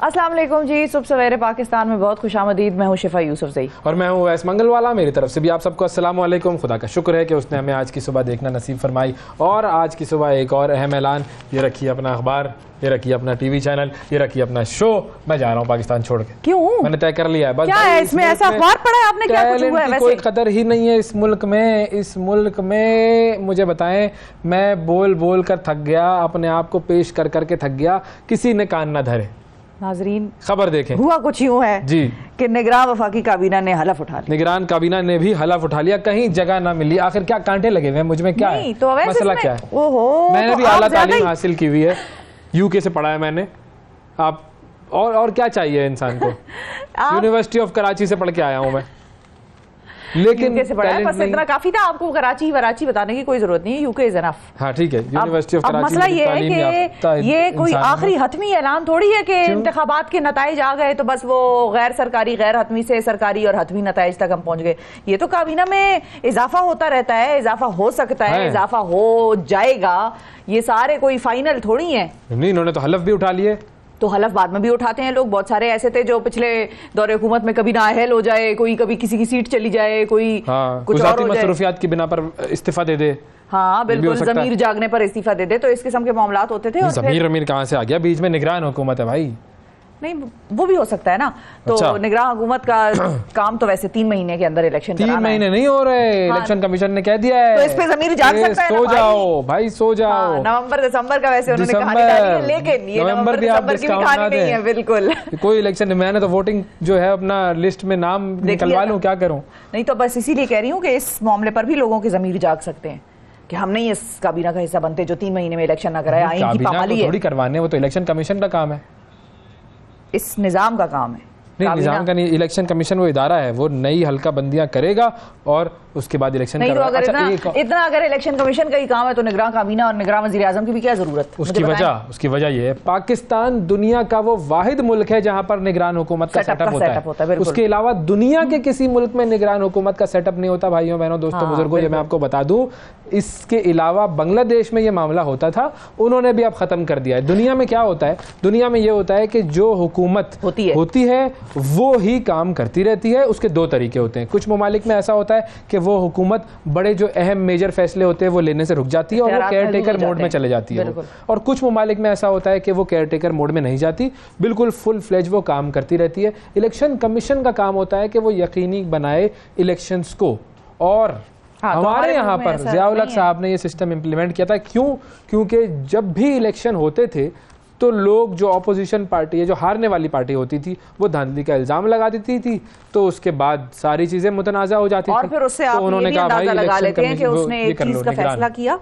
अस्सलाम वालेकुम जी। सुबह सवेरे पाकिस्तान में बहुत खुशामदीद। मैं हूँ शिफा यूसुफजई और मैं हूँ वैस मंगलवाला। मेरी तरफ से भी आप सबको अस्सलाम वालेकुम। खुदा का शुक्र है कि उसने हमें आज की सुबह देखना नसीब फरमाई। और आज की सुबह एक और अहम ऐलान, ये रखिए अपना अखबार, ये रखिए अपना टीवी चैनल, ये रखिए अपना शो। मैं जा रहा हूँ पाकिस्तान छोड़ के। क्यों? मैंने तय कर लिया है। बस क्या है इसमें ऐसा अखबार पढ़ा है आपने? क्या कुछ हुआ है? वैसे कोई कदर ही नहीं है इस मुल्क में। इस मुल्क में मुझे बताएं, मैं बोल बोल कर थक गया, अपने आप को पेश कर करके थक गया, किसी ने कान न धरे। नाजरीन खबर देखें। हुआ कुछ यूं है जी कि निगरान वफाकी काबीना ने हलफ उठा लिया। निगरान काबीना ने भी हलफ उठा लिया, कहीं जगह ना मिली। आखिर क्या कांटे लगे हुए हैं मुझ में? क्या नहीं, है तो मसला? क्या है? ओहो, मैंने तो भी आप आला ज्यादा तालीम ही- हासिल की हुई है, यूके से पढ़ा है मैंने। आप और क्या चाहिए इंसान को? यूनिवर्सिटी ऑफ कराची से पढ़ के आया हूँ मैं, लेकिन यूके से पढ़ा है, talent बस नहीं। इतना काफी था। आपको कराची वराची बताने की कोई जरूरत नहीं है। UK is enough. हाँ ठीक है, यूनिवर्सिटी ऑफ अब कराची मसला में ये है तालीम याफ्ता कि ये कोई इंसान हूं। आखिरी हतमी ऐलान थोड़ी है कि इंतखाबात के नताइज आ गए तो बस वो गैर सरकारी गैर हतमी से सरकारी और हतमी नताइज तक हम पहुंच गए। ये तो काबीना में इजाफा होता रहता है, इजाफा हो सकता है, इजाफा हो जाएगा। ये सारे कोई फाइनल थोड़ी है। नहीं, इन्होंने तो हलफ भी उठा लिए। तो हलफ बाद में भी उठाते हैं लोग। बहुत सारे ऐसे थे जो पिछले दौरे हुकूमत में कभी नाअहल हो जाए, कोई कभी किसी की सीट चली जाए, कोई कुछ और हो जाए, मसरूफियात की बिना पर इस्तीफा दे दे। हाँ बिल्कुल, जमीर जागने पर इस्तीफा दे दे। तो इस किस्म के मामलात होते थे। और जमीर अमीर कहाँ से आ गया बीच में? निगरान हुकूमत है भाई। नहीं, वो भी हो सकता है ना। तो अच्छा। निगरान हुकूमत का काम तो वैसे 3 महीने के अंदर इलेक्शन 3 महीने नहीं हो रहे। इलेक्शन कमीशन ने कह दिया है तो इस पे जमीर जाग सकता है ना सो भाई। जाओ भाई, सो जाओ। नवंबर दिसंबर का वैसे उन्होंने कहानी डाली है, लेकिन ये नवंबर भी आप दिसंबर की भी डिस्काउंट कहानी ना नहीं है। दें। बिल्कुल कोई इलेक्शन, मैंने तो वोटिंग जो है अपना लिस्ट में नाम निकलवा लूं, क्या करूं? नहीं तो बस इसीलिए कह रही हूँ कि इस मामले पर भी लोगों के जमीर जाग सकते हैं कि हम नहीं इस काबीना का हिस्सा बनते जो 3 महीने में इलेक्शन ना कराए। आइन की काबीना पामाली को है, थोड़ी करवाने, वो तो इलेक्शन कमीशन का काम है। इस निजाम का काम है। नहीं, निजाम का नहीं, इलेक्शन कमीशन वो इदारा है, वो नई हल्का बंदियां करेगा और उसके बाद इलेक्शन नहीं। तो करवाएगा। अगर इतना अगर इलेक्शन कमीशन का ही काम है तो निगरान काबीना और निगरान वजीर आजम की भी क्या जरूरत? उसकी वजह ये है, पाकिस्तान दुनिया का वो वाहिद मुल्क है जहां पर निगरान हुकूमत का सेटअप होता है। उसके अलावा दुनिया के किसी मुल्क में निगरान हुकूमत का सेटअप नहीं होता। भाइयों बहनों दोस्तों बुजुर्गों, ये मैं आपको बता दूं। इसके अलावा बांग्लादेश में ये मामला होता था, उन्होंने भी अब खत्म कर दिया है। दुनिया में क्या होता है? दुनिया में ये होता है कि जो हुकूमत होती है वो ही काम करती रहती है। उसके 2 तरीके होते हैं। कुछ ममालिक में ऐसा होता है कि वो हुकूमत बड़े जो अहम मेजर फैसले होते हैं वो लेने से रुक जाती है और वो केयर टेकर मोड में चले जाती है। और कुछ ममालिक में ऐसा होता है कि वो केयर टेकर मोड में नहीं जाती, बिल्कुल फुल फ्लेज वो काम करती रहती है। इलेक्शन कमीशन का काम होता है कि वो यकीनी बनाए इलेक्शंस को। और हमारे यहाँ पर ज़ियाउल हक साहब ने ये सिस्टम इम्प्लीमेंट किया था। क्यों? क्योंकि जब भी इलेक्शन होते थे तो लोग, जो ऑपोजिशन पार्टी है, जो हारने वाली पार्टी होती थी, वो धांधली का इल्ज़ाम लगा देती थी। तो उसके बाद सारी चीज़ें मुतनाज़ा हो जाती थी। और फिर उससे आप उन्होंने कहा भाई लगा लेते हैं कि उसने एक चीज़ का फैसला किया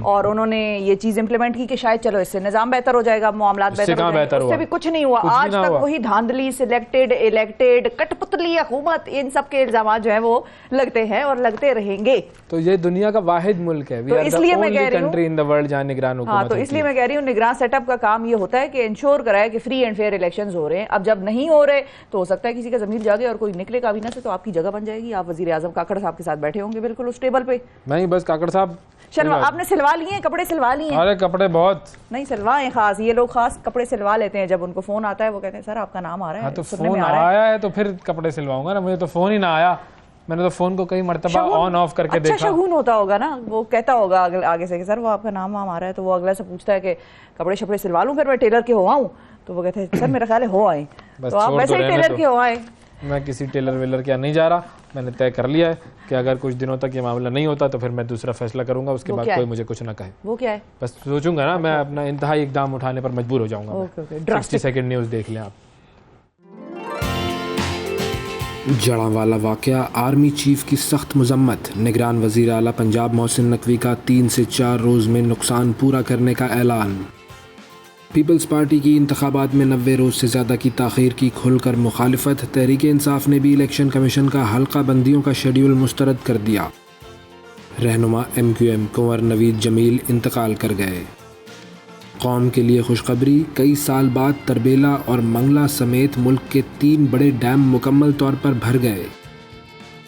और उन्होंने ये चीज इंप्लीमेंट की कि शायद चलो इससे निजाम बेहतर हो जाएगा, मामलात बेहतर हो जाएंगे। उससे भी कुछ नहीं हुआ। आज तक वही धांधली, सिलेक्टेड, इलेक्टेड, कठपुतली हुकूमत, इन सब के इल्जाम जो है वो लगते हैं और लगते रहेंगे। तो ये दुनिया का वाहिद मुल्क है। तो इसलिए मैं कह रही हूँ, कंट्री इन द वर्ल्ड जहां निगरान हुकूमत तो इसलिए मैं कह रही हूँ निगरान सेटअप का काम ये होता है कि इंश्योर कराए कि फ्री एंड फेयर इलेक्शंस हो रहे हैं। अब जब नहीं हो रहे तो हो सकता है किसी का जमीर जागे और कोई निकले काबीना से, तो आपकी जगह बन जाएगी। आप वजीर आजम काकड़ साहब के साथ बैठे होंगे बिल्कुल उस टेबल पे। नहीं, बस काकड़ साहब आपने सिलवा लिए कपड़े? सिलवा लिए? अरे कपड़े बहुत नहीं सिलवाए। खास ये लोग खास कपड़े सिलवा लेते हैं जब उनको फोन आता है। वो कहते हैं सर आपका नाम आ रहा है। हाँ, तो फोन आया है तो फिर कपड़े सिलवाऊंगा ना। मुझे तो फोन ही ना आया, मैंने तो फोन को कई मरतबा ऑन ऑफ करके देखा। अच्छा शगुन होता होगा ना, वो कहता होगा आगे से कि सर वो आपका नाम आ रहा है। तो वो अगला से पूछता है कि कपड़े शपड़े सिलवा लूं फिर मैं टेलर के हो आऊं? तो वो कहते हैं सर मेरा ख्याल है हो आए। तो आप वैसे ही टेलर के हो आए। मैं किसी टेलर वेलर के नहीं जा रहा। मैंने तय कर लिया है कि अगर कुछ दिनों तक ये मामला नहीं होता तो फिर मैं दूसरा फैसला करूंगा। उसके बाद कोई मुझे कुछ ना कहे। वो क्या है? बस सोचूंगा ना, मैं अपना इंतहाई इकदाम उठाने पर मजबूर हो जाऊंगा। 60 सेकंड न्यूज देख लें आप। जड़ांवाला वाकया, आर्मी चीफ की सख्त मजम्मत। निगरान वजीर आला पंजाब मोहसिन नकवी का 3 से 4 रोज में नुकसान पूरा करने का ऐलान। पीपल्स पार्टी की इंतखाबात में 90 रोज़ से ज़्यादा की ताख़ीर की खुलकर मुखालिफत। तहरीक इंसाफ ने भी इलेक्शन कमीशन का हल्का बंदियों का शेड्यूल मुस्तरद कर दिया। रहनुमा MQM कुंवर नवीद जमील इंतकाल कर गए। कौम के लिए खुशखबरी, कई साल बाद तरबेला और मंगला समेत मुल्क के 3 बड़े डैम मुकम्मल तौर पर भर गए।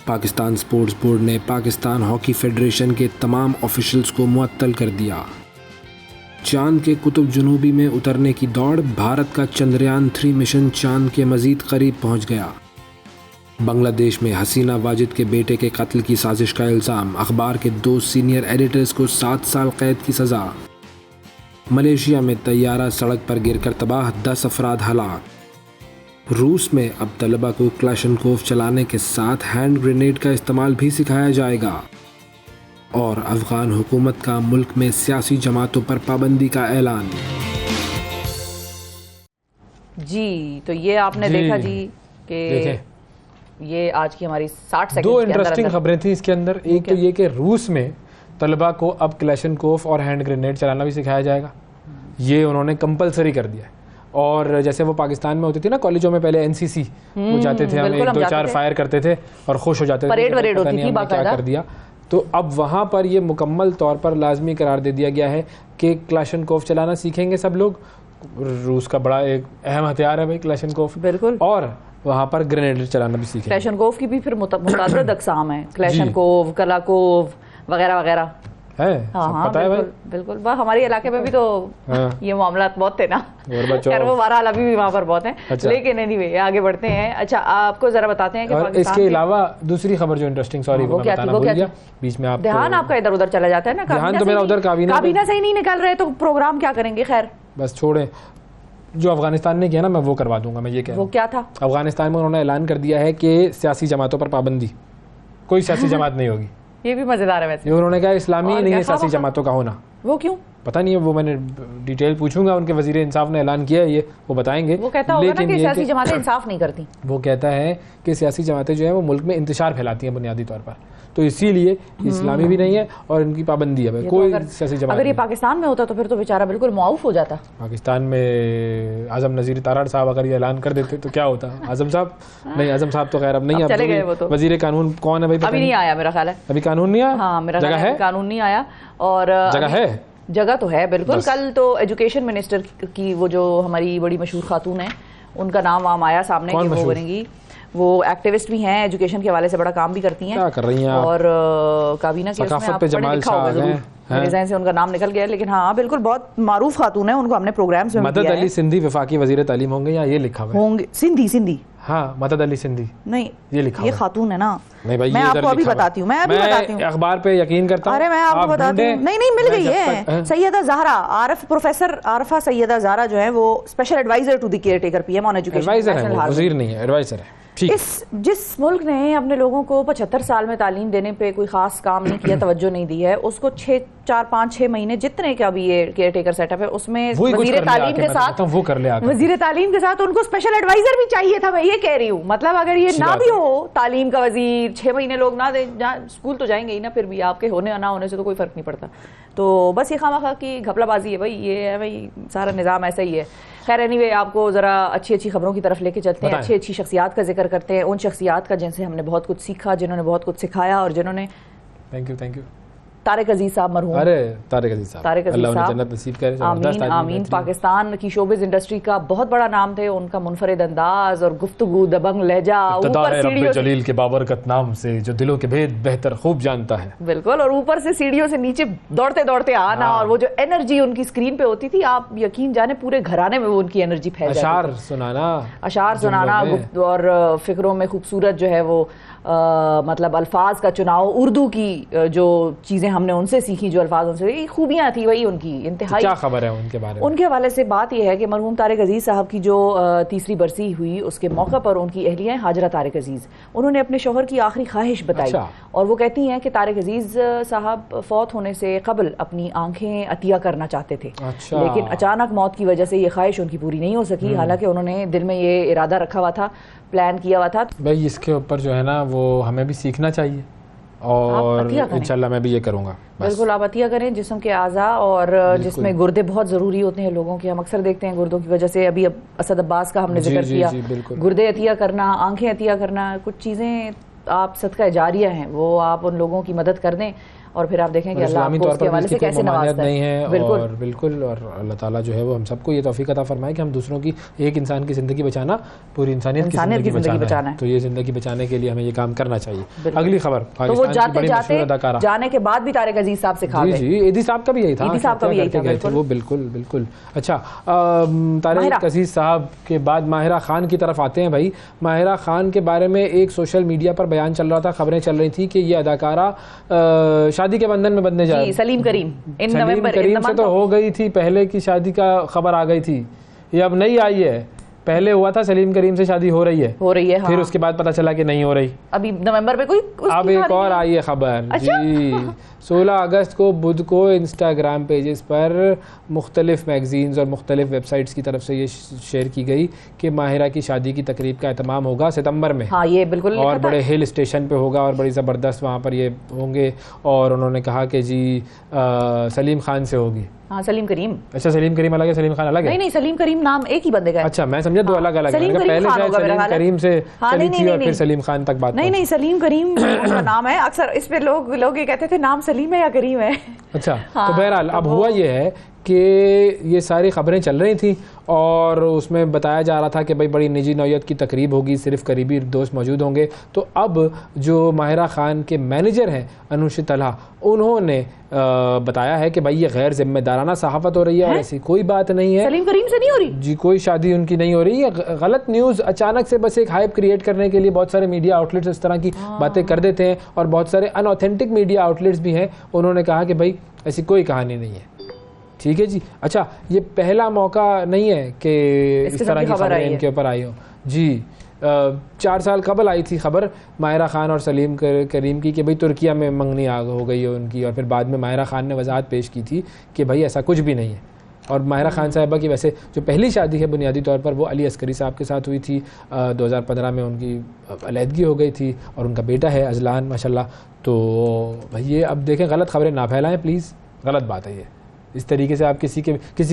पाकिस्तान स्पोर्ट्स बोर्ड ने पाकिस्तान हॉकी फेडरेशन के तमाम ऑफिशियल्स को मुअत्तल कर दिया। चांद के कुतुब जुनूबी में उतरने की दौड़, भारत का चंद्रयान 3 मिशन चांद के मजीद करीब पहुंच गया। बांग्लादेश में हसीना वाजिद के बेटे के कत्ल की साजिश का इल्ज़ाम, अखबार के 2 सीनियर एडिटर्स को 7 साल कैद की सज़ा। मलेशिया में तैयारा सड़क पर गिरकर तबाह, 10 अफराद हलाक। रूस में अब तलबा को क्लाशनकोव चलाने के साथ हैंड ग्रेनेड का इस्तेमाल भी सिखाया जाएगा। और अफगान हुकूमत का मुल्क में सियासी जमातों पर पाबंदी का ऐलान। जी, तो ये आपने देखा जी कि ये आज की हमारी 60 सेकंड 2 इंटरेस्टिंग खबरें थी इसके अंदर। एक तो ये कि रूस में तलबा को अब क्लैशनकोव और हैंड ग्रेनेड चलाना भी सिखाया जाएगा, ये उन्होंने कंपलसरी कर दिया है। और जैसे वो पाकिस्तान में होती थी ना कॉलेजों में, पहले एनसीसी वो जाते थे, हम 1-2-4 फायर करते थे और खुश हो जाते थे, परेड वरेड होती थी, क्या कर दिया। तो अब वहाँ पर ये मुकम्मल तौर पर लाजमी करार दे दिया गया है कि क्लैशनकोव चलाना सीखेंगे सब लोग। रूस का बड़ा एक अहम हथियार है भाई क्लैशनकोव, बिल्कुल। और वहाँ पर ग्रेनेड चलाना भी सीखेंगे। क्लैशनकोव की भी फिर मुतअद्दिद अक़साम है, क्लैशनकोव, कलाकोव वगैरह वगैरह है। हाँ, पता है भाई, बिल्कुल। हमारे इलाके में भी तो ये मामला बहुत थे ना, खैर वो बहरहाल अभी भी वहाँ पर बहुत हैं। अच्छा। लेकिन एनीवे आगे बढ़ते हैं। अच्छा, आपको जरा बताते हैं कि इसके अलावा दूसरी खबर जो इंटरेस्टिंग, सॉरी वो बताना भूल गया बीच में, आप ध्यान आपका इधर उधर चला जाता है ना। ध्यान तो मेरा उधर काबीना से ही नहीं निकल रहे तो प्रोग्राम क्या करेंगे। खैर बस छोड़े, जो अफगानिस्तान ने किया ना मैं वो करवा दूंगा। मैं ये कह रहा हूं, वो क्या था? अफगानिस्तान में उन्होंने ऐलान कर दिया है कि सियासी जमातों पर पाबंदी, कोई सियासी जमात नहीं होगी। ये भी मजेदार है वैसे। ये उन्होंने कहा इस्लामी नहीं है सियासी जमातों का होना। वो क्यों? पता नहीं है, वो मैंने डिटेल पूछूंगा। उनके वजीर इंसाफ ने ऐलान किया है, ये वो बताएंगे। वो कहता होगा ना कि सियासी जमातें इंसाफ नहीं करती। वो कहता है कि सियासी जमातें जो है वो मुल्क में इंतशार फैलाती हैं बुनियादी तौर पर, तो इसीलिए इस्लामी भी नहीं है और इनकी पाबंदी है। कोई सियासी जमात अगर ये पाकिस्तान में होता तो फिर तो बेचारा बिल्कुल मुआफ हो जाता। पाकिस्तान में आजम नज़ीर तारड़ साहब अगर ये ऐलान कर देते तो क्या होता? आजम साहब नहीं, आजम साहब तो खैर अब नहीं, चले गए वो तो। वजीर कानून कौन है भाई? अभी नहीं आया मेरा ख्याल है, अभी कानून नहीं आया। हाँ, मेरा जगह है, कानून नहीं आया। और जगह है, जगह तो है बिल्कुल। कल तो एजुकेशन मिनिस्टर की वो जो हमारी बड़ी मशहूर खातून है, उनका नाम वाम आया सामने कि वो बनेंगी। वो एक्टिविस्ट भी हैं, एजुकेशन के हवाले से बड़ा काम भी करती हैं। क्या कर रही हैं आप? और काबीना के उसमें आप पढ़े लिखा होगा जरूर, मेरे ज़हन से उनका नाम निकल गया, लेकिन हाँ बिल्कुल बहुत मारूफ खातून है। उनको हमने प्रोग्राम्स में मदद अली सिंधी वफाकी वजीर तालीम होंगे, या ये लिखा हुआ है होंगे? सिंधी हाँ, मदद अली सिंधी नहीं, ये लिखा, ये खातून है ना। नहीं भाई, मैं आपको अभी बताती हूँ, मैं अभी बताती हूँ, अखबार पे यकीन करता हूँ। अरे मैं आपको बताती हूँ, नहीं मिल गई है। सैयदा ज़हरा आरिफ, प्रोफेसर आरिफा सैयदा ज़हरा जो है वो special adviser to the caretaker PM on education. वजीर नहीं है, एडवाइजर है। जिस मुल्क ने अपने लोगों को 75 साल में तालीम देने पे कोई खास काम नहीं किया, तवज्जो नहीं दी है, उसको 4-5-6 महीने जितने का भी ये केयरटेकर सेटअप है उसमें वजीर तालीम के साथ, वो कर ले वजीर तालीम के साथ उनको स्पेशल एडवाइजर भी चाहिए था। मैं ये कह रही हूँ, मतलब अगर ये ना भी हो तालीम का वजीर, 6 महीने लोग ना दे, स्कूल तो जाएंगे ही ना, फिर भी आपके होने ना होने से तो कोई फर्क नहीं पड़ता। तो बस ये खामखा की घपलाबाजी है भाई, ये है भाई, सारा निज़ाम ऐसा ही है। खैर एनीवे, आपको ज़रा अच्छी खबरों की तरफ लेके चलते हैं, अच्छी शख्सियात का जिक्र करते हैं, उन शख्सियात का जिनसे हमने बहुत कुछ सीखा, जिन्होंने बहुत कुछ सिखाया और जिन्होंने थैंक यू तारिक अजीज साहब मरहूम। अरे तारिक अजीज साहब, अल्लाह उन्हें जन्नत नसीब करे। आमीन आमीन। पाकिस्तान की शोबिज़ इंडस्ट्री का बहुत बड़ा नाम थे, उनका मुनफरिद अंदाज और गुफ्तगू, दबंग लहजा, ऊपर सीढ़ियों जलील के बाबरकत नाम से जो दिलों के भेद बेहतर खूब जानता है, बिल्कुल। और ऊपर से सीढ़ियों से नीचे दौड़ते दौड़ते आना, और वो जो एनर्जी उनकी स्क्रीन पे होती थी, आप यकीन जाने पूरे घराने में वो उनकी एनर्जी फैल जाती थी। अशार सुनाना और फिक्रों में खूबसूरत जो है वो मतलब अल्फाज का चुनाव, उर्दू की जो चीज़ें हमने उनसे सीखी, जो अल्फाज उनसे, खूबियाँ थी वही उनकी इंतहाई। क्या खबर है उनके बारे में? उनके हवाले से बात यह है कि मरहूम तारिक अजीज़ साहब की जो 3री बरसी हुई उसके मौका पर उनकी अहलिया हाजरा तारिक अजीज़, उन्होंने अपने शौहर की आखिरी ख्वाहिश बताई। और वो कहती हैं कि तारिक अजीज़ साहब फौत होने से कबल अपनी आंखें अतिया करना चाहते थे, लेकिन अचानक मौत की वजह से ये ख्वाहिश उनकी पूरी नहीं हो सकी। हालांकि उन्होंने दिल में ये इरादा रखा हुआ था, प्लान किया हुआ था। भाई इसके ऊपर जो है ना वो हमें भी सीखना चाहिए, और इंशाल्लाह मैं भी ये करूँगा। बिल्कुल, आप अतिया करें जिस्म के आज़ा, और जिसमें गुर्दे बहुत ज़रूरी होते हैं लोगों के। हम अक्सर देखते हैं गुर्दों की वजह से, अभी असद अब्बास का हमने जिक्र किया, गुर्दे अतिया करना, आंखें अतिया करना, कुछ चीज़ें आप सदका जारिया हैं, वो आप उन लोगों की मदद कर दें और फिर आप देखें कि अल्लाह आपको उसके हवाले से कैसे नवाजता नहीं है। और बिल्कुल, और अल्लाह ताला जो है वो हम सबको ये तौफीक अता फरमाए कि हम दूसरों की, एक इंसान की ज़िंदगी बचाना पूरी इंसानियत की ज़िंदगी बचाना है। तो ये ज़िंदगी बचाने के लिए हमें ये काम करना चाहिए। अगली खबर, तो वो जाते जाते जाने के बाद भी तारिक अजीज साहब से खा गए। जी, ईदी साहब का भी यही था, ईदी साहब का भी यही था वो। बिल्कुल बिल्कुल। अच्छा, तारिक अजीज साहब के बाद माहिरा खान की तरफ आते हैं भाई। माहिरा खान के बारे में एक सोशल मीडिया पर बयान चल रहा था, खबरें चल रही थी कि ये अदाकारा शादी के बंधन में बंधने जा रही। सलीम करीम से तो हो गई थी, पहले की शादी का खबर आ गई थी, ये अब नहीं आई है। पहले हुआ था सलीम करीम से शादी हो रही है हाँ। फिर उसके बाद पता चला कि नहीं हो रही। अभी नवंबर में कोई अब एक और आई है खबर। अच्छा? जी, 16 अगस्त को बुध को इंस्टाग्राम पेजेस पर मुख्तलिफ मैगजीन्स और मुख्तलिफ वेबसाइट्स की तरफ से ये शेयर की गई कि माहिरा की शादी की तकरीब का एहतमाम होगा सितंबर में। हाँ, ये बिल्कुल, और बड़े हिल स्टेशन पे होगा और बड़ी ज़बरदस्त वहाँ पर ये होंगे। और उन्होंने कहा कि जी सलीम खान से होगी। हाँ, सलीम करीम। अच्छा, सलीम करीम अलग है, सलीम खान अलग है? नहीं, सलीम करीम नाम एक ही बंदे का है। अच्छा, मैं समझा दो अलग अलग। पहले शायद सलीम करीम से चली थी और फिर सलीम खान तक बात। नहीं, सलीम करीम उसका नाम है। अक्सर इस पे लोग ये कहते थे नाम सलीम है या करीम है। अच्छा, तो बहरहाल अब हुआ ये है कि ये सारी खबरें चल रही थी और उसमें बताया जा रहा था कि भाई बड़ी निजी नौयत की तकरीब होगी, सिर्फ करीबी दोस्त मौजूद होंगे। तो अब जो माहिरा खान के मैनेजर हैं अनुशित तलहा, उन्होंने बताया है कि भाई ये गैर जिम्मेदाराना सहाफ़त हो रही है और ऐसी कोई बात नहीं है। सलीम करीम से नहीं हो रही जी, कोई शादी उनकी नहीं हो रही है। गलत न्यूज़ अचानक से बस एक हाइप क्रिएट करने के लिए बहुत सारे मीडिया आउटलेट्स इस तरह की बातें कर देते हैं और बहुत सारे अनऑथेंटिक मीडिया आउटलेट्स भी हैं। उन्होंने कहा कि भाई ऐसी कोई कहानी नहीं है। ठीक है जी। अच्छा, ये पहला मौका नहीं है कि इस तरह की खबरें इनके ऊपर आई हो। जी, 4 साल कबल आई थी खबर माहिरा खान और सलीम करीम की कि भाई तुर्किया में मंगनी आग हो गई है उनकी, और फिर बाद में माहिरा खान ने वजाहत पेश की थी कि भाई ऐसा कुछ भी नहीं है। और माहिरा खान साहिबा की वैसे जो पहली शादी है बुनियादी तौर पर वो अली अस्करी साहब के साथ हुई थी। 2015 में उनकी अलहदगी हो गई थी और उनका बेटा है अजलान माशाल्लाह। तो भाई ये अब देखें, गलत खबरें ना फैलाएं प्लीज़, गलत बात है ये। इस तरीके से आप किसी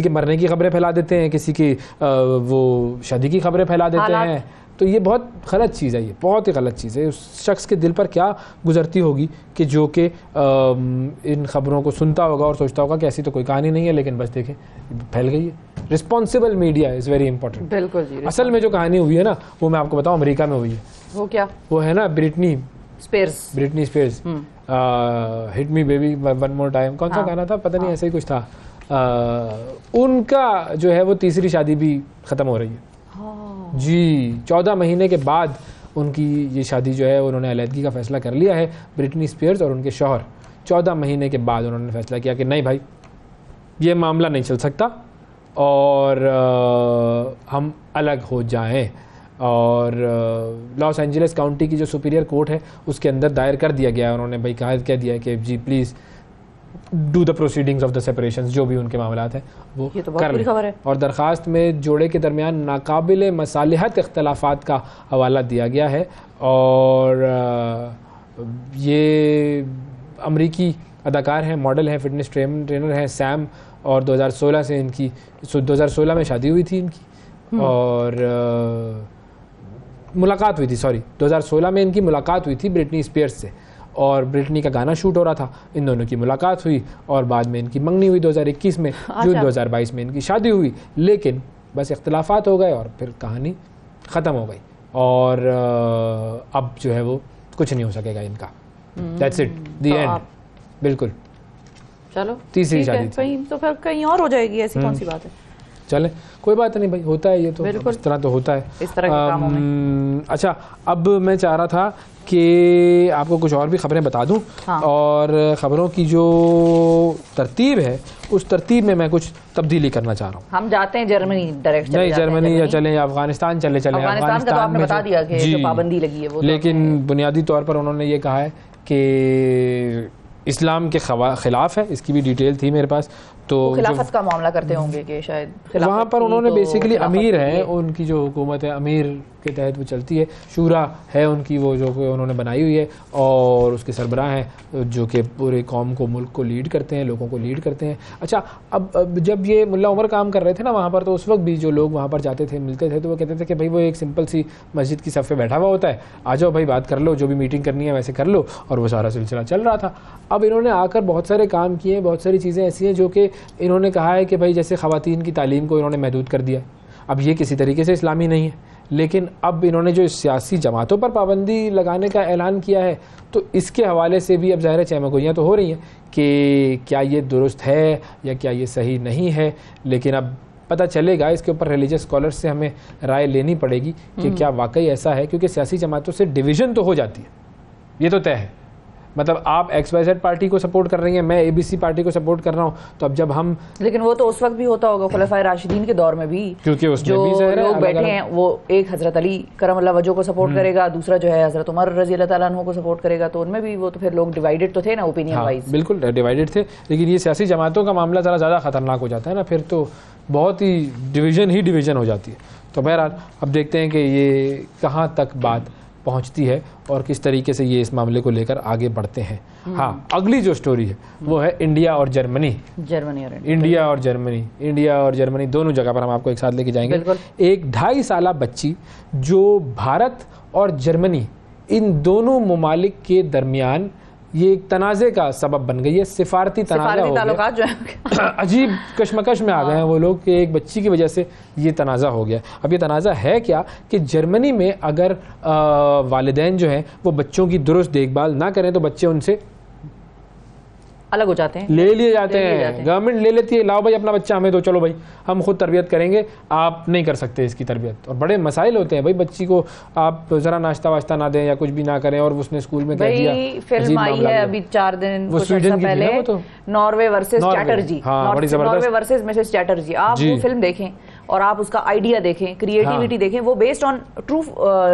के मरने की खबरें फैला देते हैं, किसी की वो शादी की खबरें फैला देते हैं, तो ये बहुत गलत चीज़ है। ये बहुत ही गलत चीज़ है। उस शख्स के दिल पर क्या गुजरती होगी कि जो कि इन खबरों को सुनता होगा और सोचता होगा कि ऐसी तो कोई कहानी नहीं है, लेकिन बस देखें फैल गई है। Responsible media is very important. बिल्कुल जी। असल में जो कहानी हुई है ना, वो मैं आपको बताऊँ अमेरिका में हुई है। वो क्या? वो है ना Britney Spears hit me baby one more time, कौन सा गाना था पता नहीं, ऐसा ही कुछ था। उनका जो है वो तीसरी शादी भी ख़त्म हो रही है जी। 14 महीने के बाद उनकी ये शादी जो है उन्होंने अलहदगी का फ़ैसला कर लिया है। ब्रिटनी स्पीयर्स और उनके शौहर 14 महीने के बाद उन्होंने फ़ैसला किया कि नहीं भाई ये मामला नहीं चल सकता और हम अलग हो जाएं। और लॉस एंजलिस काउंटी की जो सुपीरियर कोर्ट है उसके अंदर दायर कर दिया गया है। उन्होंने भाई कह दिया है कि जी please do the proceedings of the separations, जो भी उनके मामलात हैं वो कर लें। और दरख्वास्त में जोड़े के दरमियान नाकाबिल मसालिहत इख्तलाफात का हवाला दिया गया है। और ये अमरीकी अदाकार हैं, मॉडल हैं, फिटनेस ट्रेनर हैं सैम, और 2016 में शादी हुई थी इनकी और मुलाकात हुई थी 2016 में इनकी मुलाकात हुई थी ब्रिटनी स्पीयर्स से, और ब्रिटनी का गाना शूट हो रहा था, इन दोनों की मुलाकात हुई और बाद में इनकी मंगनी हुई 2021 में। जून 2022 में इनकी शादी हुई, लेकिन बस इख्तलाफात हो गए और फिर कहानी ख़त्म हो गई और अब जो है वो कुछ नहीं हो सकेगा इनका। That's it, the end. बिल्कुल, चलो तीसरी शादी तो फिर कहीं और हो जाएगी, ऐसी कौन सी बात है। चले, कोई बात नहीं भाई, होता है ये तो, इस तरह तो होता है इस तरह के कामों में। अच्छा, अब मैं चाह रहा था कि आपको कुछ और भी खबरें बता दूं। हाँ। और ख़बरों की जो तरतीब है उस तरतीब में मैं कुछ तब्दीली करना चाह रहा हूँ। हम जाते हैं जर्मनी डायरेक्ट, नहीं जर्मनी या चलें या अफगानिस्तान अफगानिस्तान का तो आपने बता दिया कि जो पाबंदी लगी है वो, लेकिन बुनियादी तौर पर उन्होंने ये कहा है कि इस्लाम के ख़िलाफ़ है। इसकी भी डिटेल थी मेरे पास, तो खिलाफत का मामला करते होंगे कि शायद वहाँ पर उन्होंने बेसिकली अमीर है, उनकी जो हुकूमत है अमीर के तहत वो चलती है, शूरा है उनकी वो जो उन्होंने बनाई हुई है, और उसके सरबराह हैं जो कि पूरे कौम को, मुल्क को लीड करते हैं, लोगों को लीड करते हैं। अच्छा, अब जब ये मुल्ला उमर काम कर रहे थे ना वहाँ पर, तो उस वक्त भी जो लोग वहाँ पर जाते थे, मिलते थे, तो वो कहते थे कि भाई वो एक सिंपल सी मस्जिद की सफ़े बैठा हुआ होता है, आ जाओ भाई बात कर लो, जो भी मीटिंग करनी है वैसे कर लो, और वो सारा सिलसिला चल रहा था। अब इन्होंने आकर बहुत सारे काम किए, बहुत सारी चीज़ें ऐसी हैं जो कि इन्होंने कहा है कि भाई जैसे ख़वातीन की तालीम को इन्होंने महदूद कर दिया। अब ये किसी तरीके से इस्लामी नहीं है, लेकिन अब इन्होंने जो सियासी जमातों पर पाबंदी लगाने का ऐलान किया है, तो इसके हवाले से भी अब ज़ाहिर चहमगोइयाँ तो हो रही हैं कि क्या ये दुरुस्त है या क्या ये सही नहीं है। लेकिन अब पता चलेगा, इसके ऊपर रिलीजियस स्कॉलर्स से हमें राय लेनी पड़ेगी कि क्या वाकई ऐसा है, क्योंकि सियासी जमातों से डिवीज़न तो हो जाती है, ये तो तय है। मतलब आप XYZ पार्टी को सपोर्ट कर रही हैं, मैं ABC पार्टी को सपोर्ट कर रहा हूं, तो अब जब हम, लेकिन वो तो उस वक्त भी होता होगा खुलफाए राशिदीन के दौर में भी, क्योंकि उसमें जो भी लोग बैठे हैं वो एक हजरत अली करमल्लाह वजह को सपोर्ट करेगा, दूसरा जो है हजरत उमर रजी अल्लाह ताला अन्हु को सपोर्ट करेगा, तो उनमें भी वो तो फिर लोग डिवाइडेड तो थे ना, ओपिनियन वाइज। बिल्कुल डिवाइडेड थे, लेकिन ये सियासी जमातों का मामला ज़रा ज़्यादा खतरनाक हो जाता है ना, फिर तो बहुत ही डिवीज़न हो जाती है। तो बहरहाल अब देखते हैं कि ये कहाँ तक बात पहुंचती है और किस तरीके से ये इस मामले को लेकर आगे बढ़ते हैं। हाँ, अगली जो स्टोरी है वो है इंडिया और जर्मनी। इंडिया और जर्मनी दोनों जगह पर हम आपको एक साथ लेके जाएंगे। एक 2.5 साल बच्ची जो भारत और जर्मनी इन दोनों ममालिक के दरमियान ये एक तनाज़े का सबब बन गई है, सिफारती तनाज़ा हो गया। जो है अजीब कश्मकश में आ गए हैं वो लोग कि एक बच्ची की वजह से ये तनाज़ा हो गया। अब ये तनाज़ा है क्या कि जर्मनी में अगर वालिदैन जो हैं वो बच्चों की दुरुस्त देखभाल ना करें तो बच्चे उनसे अलग हो जाते हैं, ले लिए जाते हैं, गवर्नमेंट ले लेती है, लाओ भाई अपना बच्चा हमें दो, चलो भाई हम खुद तरबियत करेंगे, आप नहीं कर सकते इसकी तरबियत। और बड़े मसाइल होते हैं भाई, बच्ची को आप ज़रा नाश्ता वाश्ता ना दें या कुछ भी ना करें, और उसने स्कूल में कह दिया। फिल्म आई है अभी 4 दिन वो स्वीडन की पहले, Norway versus Chatterjee, Norway versus Mrs Chatterjee. आप वो फिल्म देखें और आप उसका आइडिया देखें, क्रिएटिविटी देखें, वो बेस्ड ऑन ट्रू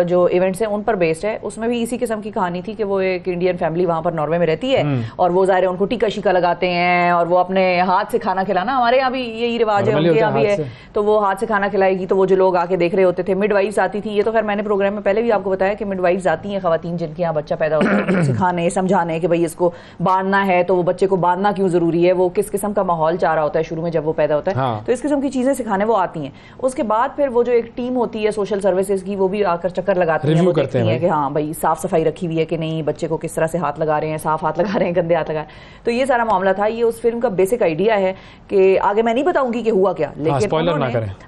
जो इवेंट्स हैं उन पर बेस्ड है। उसमें भी इसी किस्म की कहानी थी कि वो एक इंडियन फैमिली वहां पर नॉर्वे में रहती है, और वो ज़ाहिर उनको टीका शीका लगाते हैं, और वो अपने हाथ से खाना खिलाना, हमारे यहाँ भी यही रिवाज है, उनके यहाँ भी है, तो वो हाथ से खाना खिलाएगी। तो वो जो लोग आके देख रहे होते थे, मिडवाइफ्स आती थी, ये तो खैर मैंने प्रोग्राम में पहले भी आपको बताया कि मिडवाइफ्स आती हैं, खवातीन जिनके यहाँ बच्चा पैदा होता है, सिखाने समझाने कि भाई इसको बांधना है, तो वो बच्चे को बांधना क्यों जरूरी है, वो किस किस्म का माहौल चाह रहा होता है शुरू में जब वो पैदा होता है, तो इस किस्म की चीजें सिखाने वो आती हैं। उसके बाद फिर वो जो एक टीम होती है सोशल सर्विसेज की, वो भी आकर चक्कर लगाती है, वो देखती है कि हाँ भाई साफ सफाई रखी हुई है कि नहीं, बच्चे को किस तरह से हाथ लगा रहे हैं, साफ हाथ लगा रहे हैं, गंदे हाथ लगा रहे हैं। तो ये सारा मामला था। ये उस फिल्म का बेसिक आइडिया है कि आगे मैं नहीं बताऊंगी कि हुआ क्या, लेकिन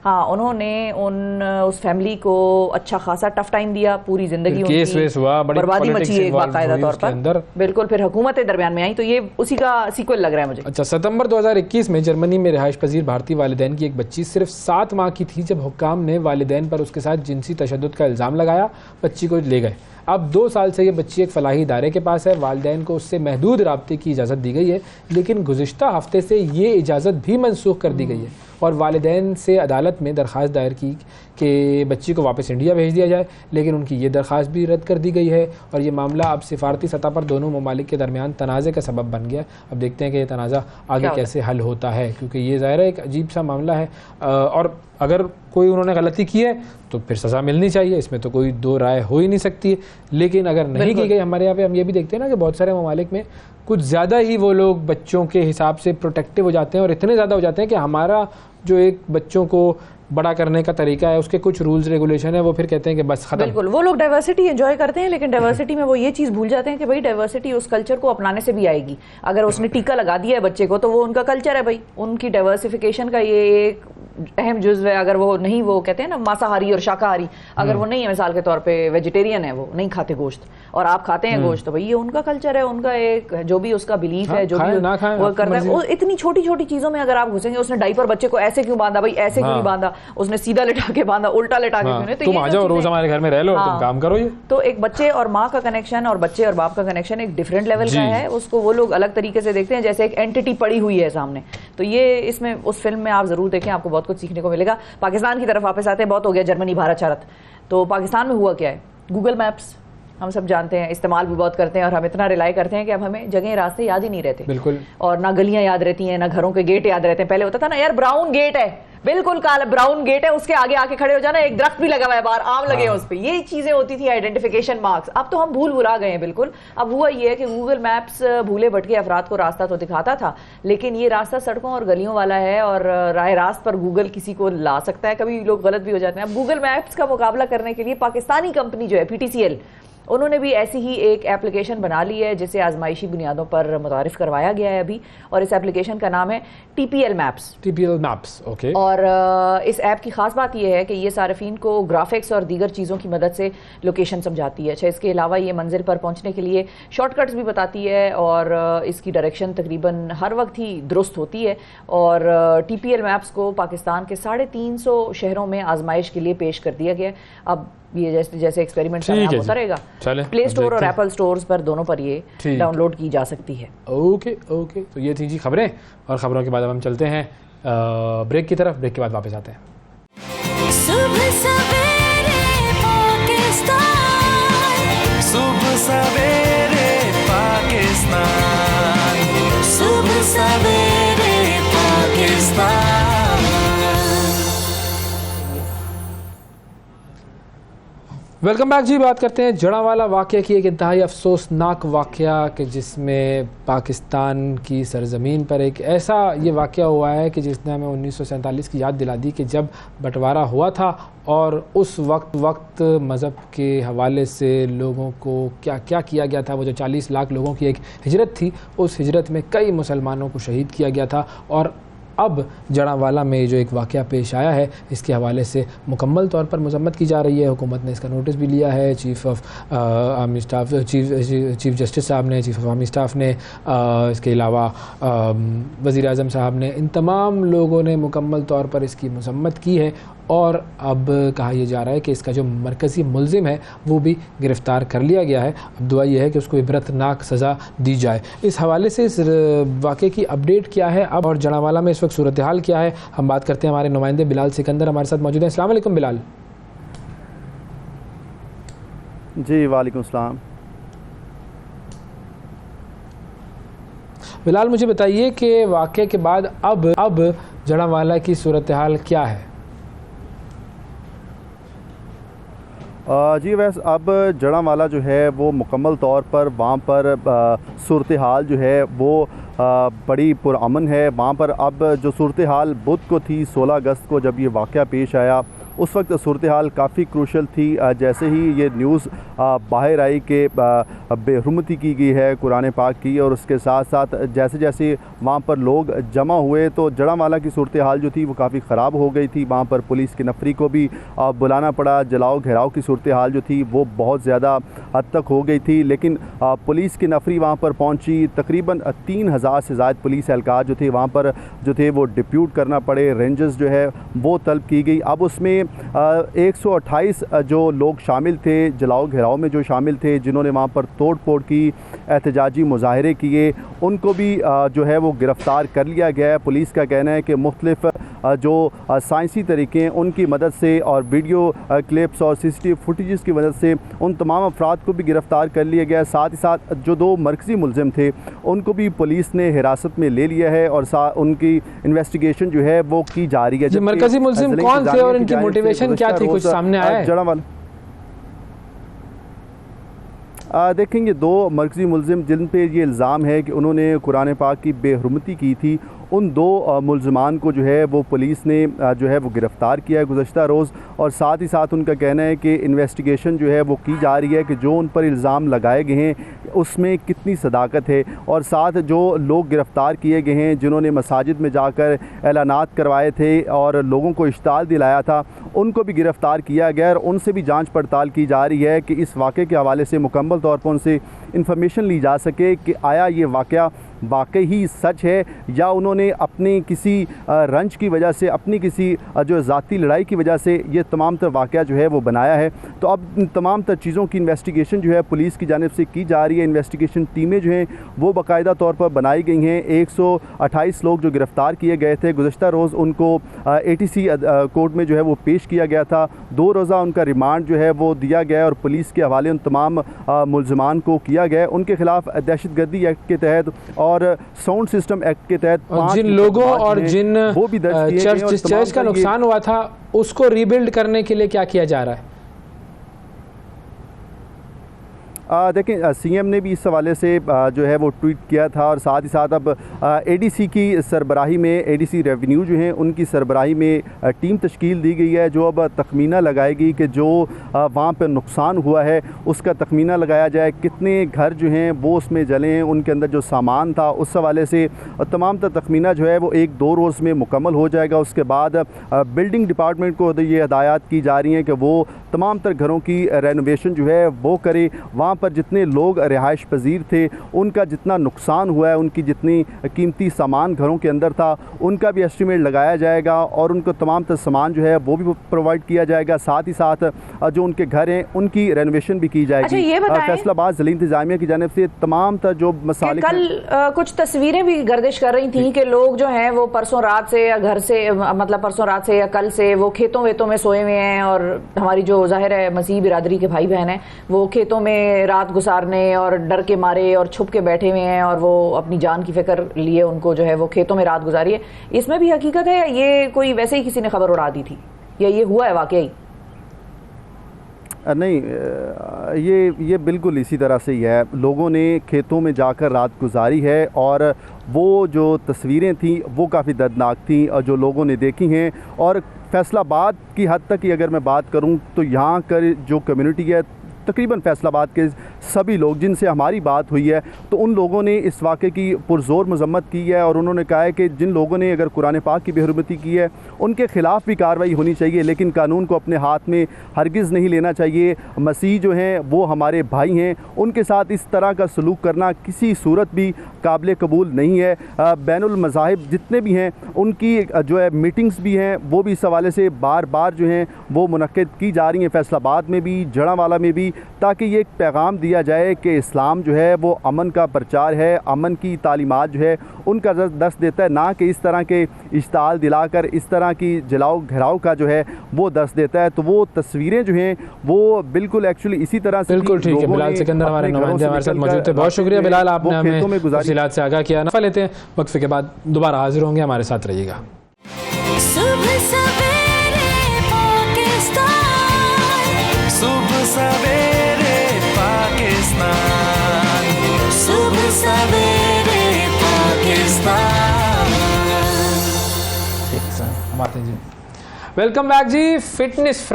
उन्होंने उस फैमिली को अच्छा खासा टफ टाइम दिया, पूरी जिंदगी बर्बादी मची है बाकायदा तौर पर, बिल्कुल। फिर हुकूमतें दरमियान में आई, तो ये उसी का सीक्वल लग रहा है मुझे। अच्छा, सितंबर 2021 में जर्मनी में रिहाइश पजीर भारतीय वालिदैन की एक बच्ची सिर्फ 7 माह की थी जब हुक्काम ने वालिदैन पर उसके साथ जिनसी तशद्दुद का इल्ज़ाम लगाया, बच्ची को ले गए। अब 2 साल से ये बच्ची एक फलाही इदारे के पास है, वालिदैन को उससे महदूद राब्ते की इजाज़त दी गई है, लेकिन गुज़िश्ता हफ्ते से ये इजाज़त भी मनसूख कर दी गई है और वालिदैन से अदालत में दरख्वास्त दायर की कि बच्ची को वापस इंडिया भेज दिया जाए, लेकिन उनकी ये दरख्वास्त भी रद्द कर दी गई है। और ये मामला अब सिफारती सतह पर दोनों ममालिक के दरमियान तनाज़े का सबब बन गया। अब देखते हैं कि ये तनाज़ा आगे कैसे हल होता है, क्योंकि ये ज़ाहिर है एक अजीब सा मामला है, और अगर कोई उन्होंने गलती की है तो फिर सज़ा मिलनी चाहिए, इसमें तो कोई दो राय हो ही नहीं सकती है। लेकिन अगर नहीं की गई, हमारे यहाँ पे हम ये भी देखते हैं ना कि बहुत सारे ममालिक में कुछ ज़्यादा ही वो लोग बच्चों के हिसाब से प्रोटेक्टिव हो जाते हैं, और इतने ज़्यादा हो जाते हैं कि हमारा जो एक बच्चों को बड़ा करने का तरीका है, उसके कुछ रूल्स रेगुलेशन है, वो फिर कहते हैं कि बस खत्म। बिल्कुल, वो लोग डाइवर्सिटी एंजॉय करते हैं, लेकिन डाइवर्सिटी में वो ये चीज़ भूल जाते हैं कि भाई डाइवर्सिटी उस कल्चर को अपनाने से भी आएगी। अगर उसने टीका लगा दिया है बच्चे को, तो वो उनका कल्चर है भाई, उनकी डाइवर्सिफिकेशन का ये एक अहम जुज़्व है। अगर वो नहीं, वो कहते हैं ना मांसाहारी और शाकाहारी, अगर वो नहीं है, मिसाल के तौर पे वेजिटेरियन है, वो नहीं खाते गोश्त, और आप खाते हैं गोश्त, तो भाई ये उनका कल्चर है, उनका एक जो भी उसका बिलीफ है, जो भी वो करता है। इतनी छोटी छोटी चीज़ों में अगर आप घुसेंगे, उसने डाइपर बच्चे को ऐसे क्यों बांधा, भाई ऐसे क्यों नहीं बांधा, उसने सीधा लिटा के बांधा, उल्टा लिटा के क्यों नहीं, तुम आ जाओ रोज हमारे घर में रह लो, तुम काम करो। ये तो एक बच्चे और माँ का कनेक्शन और बच्चे और बाप का कनेक्शन एक डिफरेंट लेवल का है, उसको वो लोग अलग तरीके से देखते हैं, जैसे एक एंटिटी पड़ी हुई है सामने। तो ये इसमें उस फिल्म में आप जरूर देखें, आपको बहुत कुछ सीखने को मिलेगा। पाकिस्तान की तरफ वापस आते हैं, बहुत हो गया जर्मनी भारत शरत। तो पाकिस्तान में हुआ क्या है, गूगल मैप्स हम सब जानते हैं, इस्तेमाल भी बहुत करते हैं और हम इतना रिलाई करते हैं कि अब हमें जगह रास्ते याद ही नहीं रहते। बिल्कुल। और ना गलियां याद रहती हैं, ना घरों के गेट याद रहते हैं। पहले होता था ना यार ब्राउन गेट है, बिल्कुल काला ब्राउन गेट है, उसके आगे आके खड़े हो जाना, एक दरख्त भी लगा हुआ है बाहर, आम लगे हैं उस पे, ये चीजें होती थी आइडेंटिफिकेशन मार्क्स। अब तो हम भुला गए हैं बिल्कुल। अब हुआ ये है कि गूगल मैप्स भूले भटके अफराद को रास्ता तो दिखाता था, लेकिन ये रास्ता सड़कों और गलियों वाला है और राह रास्त पर गूगल किसी को ला सकता है, कभी लोग गलत भी हो जाते हैं। अब गूगल मैप्स का मुकाबला करने के लिए पाकिस्तानी कंपनी जो है PTCL, उन्होंने भी ऐसी ही एक एप्लीकेशन बना ली है जिसे आजमाइशी बुनियादों पर मुतारिफ करवाया गया है अभी, और इस एप्लीकेशन का नाम है TPL मैप्स। ओके। और इस ऐप की खास बात यह है कि ये सार्फिन को ग्राफिक्स और दीगर चीज़ों की मदद से लोकेशन समझाती है। अच्छा, इसके अलावा ये मंजिल पर पहुंचने के लिए शॉर्टकट्स भी बताती है और इसकी डायरेक्शन तकरीबन हर वक्त ही दुरुस्त होती है। और TPL मैप्स को पाकिस्तान के 350 शहरों में आजमाइश के लिए पेश कर दिया गया। अब ये जैसे एक्सपेरिमेंट होता रहेगा, प्ले स्टोर और एप्पल स्टोर्स पर दोनों पर ये डाउनलोड की जा सकती है। ओके। तो ये थी जी खबरें, और खबरों के बाद अब हम चलते हैं ब्रेक की तरफ। ब्रेक के बाद वापस आते हैं। सुबह सवेरे पाकिस्तान, सुबह सवेरे पाकिस्तान, सुबह सवेरे पाकिस्तान। वेलकम बैक जी। बात करते हैं जड़ांवाला वाक़या की, एक इंतहाई अफसोसनाक वाक़या कि जिसमें पाकिस्तान की सरज़मीन पर एक ऐसा ये वाक़या हुआ है कि जिसने हमें 1947 की याद दिला दी कि जब बंटवारा हुआ था और उस वक्त मज़हब के हवाले से लोगों को क्या क्या किया गया था। वो जो 40 लाख लोगों की एक हिजरत थी, उस हिजरत में कई मुसलमानों को शहीद किया गया था। और अब जड़ांवाला में जो एक वाक़या पेश आया है, इसके हवाले से मुकम्मल तौर पर मजम्मत की जा रही है। हुकूमत ने इसका नोटिस भी लिया है। Chief of army staff, chief justice साहब ने, चीफ़ ऑफ आर्मी स्टाफ ने, इसके अलावा वज़ीर आज़म साहब ने, इन तमाम लोगों ने मुकम्मल तौर पर इसकी मजम्मत की है। और अब कहा यह जा रहा है कि इसका जो मरकज़ी मुल्ज़िम है वो भी गिरफ़्तार कर लिया गया है। अब दुआ यह है कि उसको इबरतनाक सज़ा दी जाए। इस हवाले से इस वाक़े की अपडेट क्या है अब, और जड़ांवाला में इस वक्त सूरत हाल क्या है, हम बात करते हैं। हमारे नुमाइंदे बिलाल सिकंदर हमारे साथ मौजूद हैं। अस्सलाम वालेकुम बिलाल। जी वालेकुम सलाम। बिलाल, मुझे बताइए कि वाक़े के बाद अब जड़ांवाला की सूरत हाल क्या है? जी वैसे अब जड़ांवाला जो है वो मुकम्मल तौर पर वहाँ पर सूरत हाल जो है वो बड़ी पुरअमन है। वहाँ पर अब जो सूरत हाल बुध को थी, 16 अगस्त को जब ये वाक़या पेश आया, उस वक्त सूरत हाल काफ़ी क्रूशल थी। जैसे ही ये न्यूज़ बाहर आई कि बेहुरमती की गई है कुरान पाक की, और उसके साथ साथ जैसे जैसे वहाँ पर लोग जमा हुए तो जड़ांवाला की सूरत हाल जो थी वो काफ़ी ख़राब हो गई थी। वहाँ पर पुलिस की नफरी को भी बुलाना पड़ा। जलाओ घेराव की सूरत हाल जो थी वो बहुत ज़्यादा हद तक हो गई थी। लेकिन पुलिस की नफरी वहाँ पर पहुँची। तकरीबन 3000 से ज़ायद पुलिस एहलकार जो थे वहाँ पर जो थे वो डिप्यूट करना पड़े। रेंजर्स जो है वो तलब की गई। अब उसमें 128 जो लोग शामिल थे जलाओ घेराव में, जो शामिल थे, जिन्होंने वहाँ पर तोड़ फोड़ की, एहतजाजी मुजाहरे किए, उनको भी जो है वो गिरफ़्तार कर लिया गया है। पुलिस का कहना है कि मुख्तलिफ़ जो साइंसी तरीके हैं उनकी मदद से और वीडियो क्लिप्स और CCTV फुटेजेस की मदद से उन तमाम अफराद को भी गिरफ़्तार कर लिया गया है। साथ ही साथ जो 2 मरकज़ी मुल्ज़िम थे उनको भी पुलिस ने हिरासत में ले लिया है और उनकी इन्वेस्टिगेशन जो है वो की जा रही है। मरकज़ी मुल्ज़िम कौन थे और इनकी मोटिवेशन क्या थी, कुछ सामने आया है? जड़ांवाला देखेंगे 2 मरकज़ी मुल्ज़िम जिन पे ये इल्ज़ाम है कि उन्होंने कुरान पाक की बेहुरमती की थी, उन 2 मुल्ज़िमान को जो है वो पुलिस ने जो है वो गिरफ़्तार किया है गुज़श्ता रोज़। और साथ ही साथ उनका कहना है कि इन्वेस्टिगेशन जो है वो की जा रही है कि जो उन पर इल्ज़ाम लगाए गए हैं उसमें कितनी सदाकत है। और साथ जो लोग गिरफ़्तार किए गए हैं जिन्होंने मसाजिद में जाकर ऐलानात करवाए थे और लोगों को इश्ताल दिलाया था, उनको भी गिरफ़्तार किया गया और उनसे भी जाँच पड़ताल की जा रही है कि इस वाक़े के हवाले से मुकम्मल तौर पर उनसे इंफॉर्मेशन ली जा सके कि आया ये वाक़या वाकई ही सच है या उन्होंने अपनी किसी रंज की वजह से, अपनी किसी जो ज़ाती लड़ाई की वजह से ये तमाम तर वाक़या जो है वो बनाया है। तो अब इन तमाम तर चीज़ों की इन्वेस्टिगेशन जो है पुलिस की जानिब से की जा रही है। इन्वेस्टिगेशन टीमें जो हैं वो बाकायदा तौर पर बनाई गई हैं। 128 लोग जो गिरफ़्तार किए गए थे, गुज़श्ता रोज़ उनको ATC कोर्ट में जो है वो पेश किया गया था। 2 रोज़ा उनका रिमांड जो है वो दिया गया और पुलिस के हवाले उन तमाम मुल्ज़िमान को किया गया। उनके ख़िलाफ़ दहशतगर्दी एक्ट के तहत और साउंड सिस्टम एक्ट के तहत जिन लोगों और जिन वो भी दर्ज चर्च का नुकसान हुआ था उसको रीबिल्ड करने के लिए क्या किया जा रहा है? देखें, CM ने भी इस हवाले से जो है वो ट्वीट किया था और साथ ही साथ अब ADC की सरबराही में, ADC रेवेन्यू जो हैं उनकी सरबराही में टीम तश्कील दी गई है जो अब तखमीना लगाएगी कि जो वहाँ पर नुकसान हुआ है उसका तखमीना लगाया जाए, कितने घर जो हैं वो उसमें जले हैं, उनके अंदर जो सामान था उस हवाले से तमाम तखमीना जो है वो 1-2 रोज़ में मुकम्मल हो जाएगा। उसके बाद बिल्डिंग डिपार्टमेंट को ये हदायत की जा रही हैं कि वो तमाम तर घरों की रेनोवेशन जो है वो करे। वहाँ पर जितने लोग रिहाइश पजीर थे उनका जितना नुकसान हुआ है, उनकी जितनी कीमती सामान घरों के अंदर था उनका भी एस्टीमेट लगाया जाएगा और उनको तमाम तर सामान जो है वो भी प्रोवाइड किया जाएगा। साथ ही साथ जो उनके घर हैं उनकी रेनोवेशन भी की जाएगी। फैसलाबाद ज़िला इंतज़ामिया की जानिब से तमाम तर जो मसाले, कल कुछ तस्वीरें भी गर्दिश कर रही थी कि लोग जो हैं वो परसों रात से या घर से, मतलब परसों रात से या कल से वो खेतों वेतों में सोए हुए हैं और हमारी जो ज़ाहिर है मसीह बिरादरी के भाई बहन हैं वो खेतों में रात गुजारने और डर के मारे और छुप के बैठे हुए हैं और वो अपनी जान की फिक्र लिए उनको जो है वो खेतों में रात गुजारी है। इसमें भी हकीकत है या ये कोई वैसे ही किसी ने खबर उड़ा दी थी या ये हुआ है वाकई? नहीं, ये बिल्कुल इसी तरह से ही है। लोगों ने खेतों में जाकर रात गुजारी है और वो जो तस्वीरें थी वो काफ़ी दर्दनाक थी और जो लोगों ने देखी हैं। और फैसलाबाद की हद तक की अगर मैं बात करूं तो यहाँ कर जो कम्युनिटी है, तकरीबन फैसलाबाद के सभी लोग जिनसे हमारी बात हुई है तो उन लोगों ने इस वाक़े की पुरज़ोर मज़म्मत की है और उन्होंने कहा है कि जिन लोगों ने अगर कुरान पाक की बेहुरमती की है उनके ख़िलाफ़ भी कार्रवाई होनी चाहिए, लेकिन कानून को अपने हाथ में हरगिज़ नहीं लेना चाहिए। मसीह जो हैं वो हमारे भाई हैं, उनके साथ इस तरह का सलूक करना किसी सूरत भी काबिल कबूल नहीं है। बैनुल मज़ाहिब जितने भी हैं उनकी जो है मीटिंग्स भी हैं वो भी इस हवाले से बार बार जो हैं वो मुनक्किद की जा रही हैं, फैसलाबाद में भी, जड़ांवाला में भी, ताकि ये एक पैगाम दिया जाए कि इस्लाम जो है वो अमन का प्रचार है, अमन की तालीमात जो है उनका दर्स देता है, ना कि इस तरह के इश्ताल दिलाकर इस तरह की जलाओ घराव का जो है वो दर्स देता है। तो वो तस्वीरें जो हैं वो बिल्कुल एक्चुअली इसी तरह से, बिल्कुल ठीक है। बिलाल सिकंदर हमारे नुमाइंदे हमारे साथ मौजूद थे। बहुत शुक्रिया बिलाल, आपने हमें तफसीलात से आगाह किया। नफा लेते हैं, वक्फे के बाद दोबारा हाजिर होंगे, हमारे साथ रहिएगा। सुबह सवेरे पाकिस्तान, सुबह सवेरे पाकिस्तान, सुबह सवेरे पाकिस्तान। हम आते हैं जी। वेलकम बैक जी। फिटनेस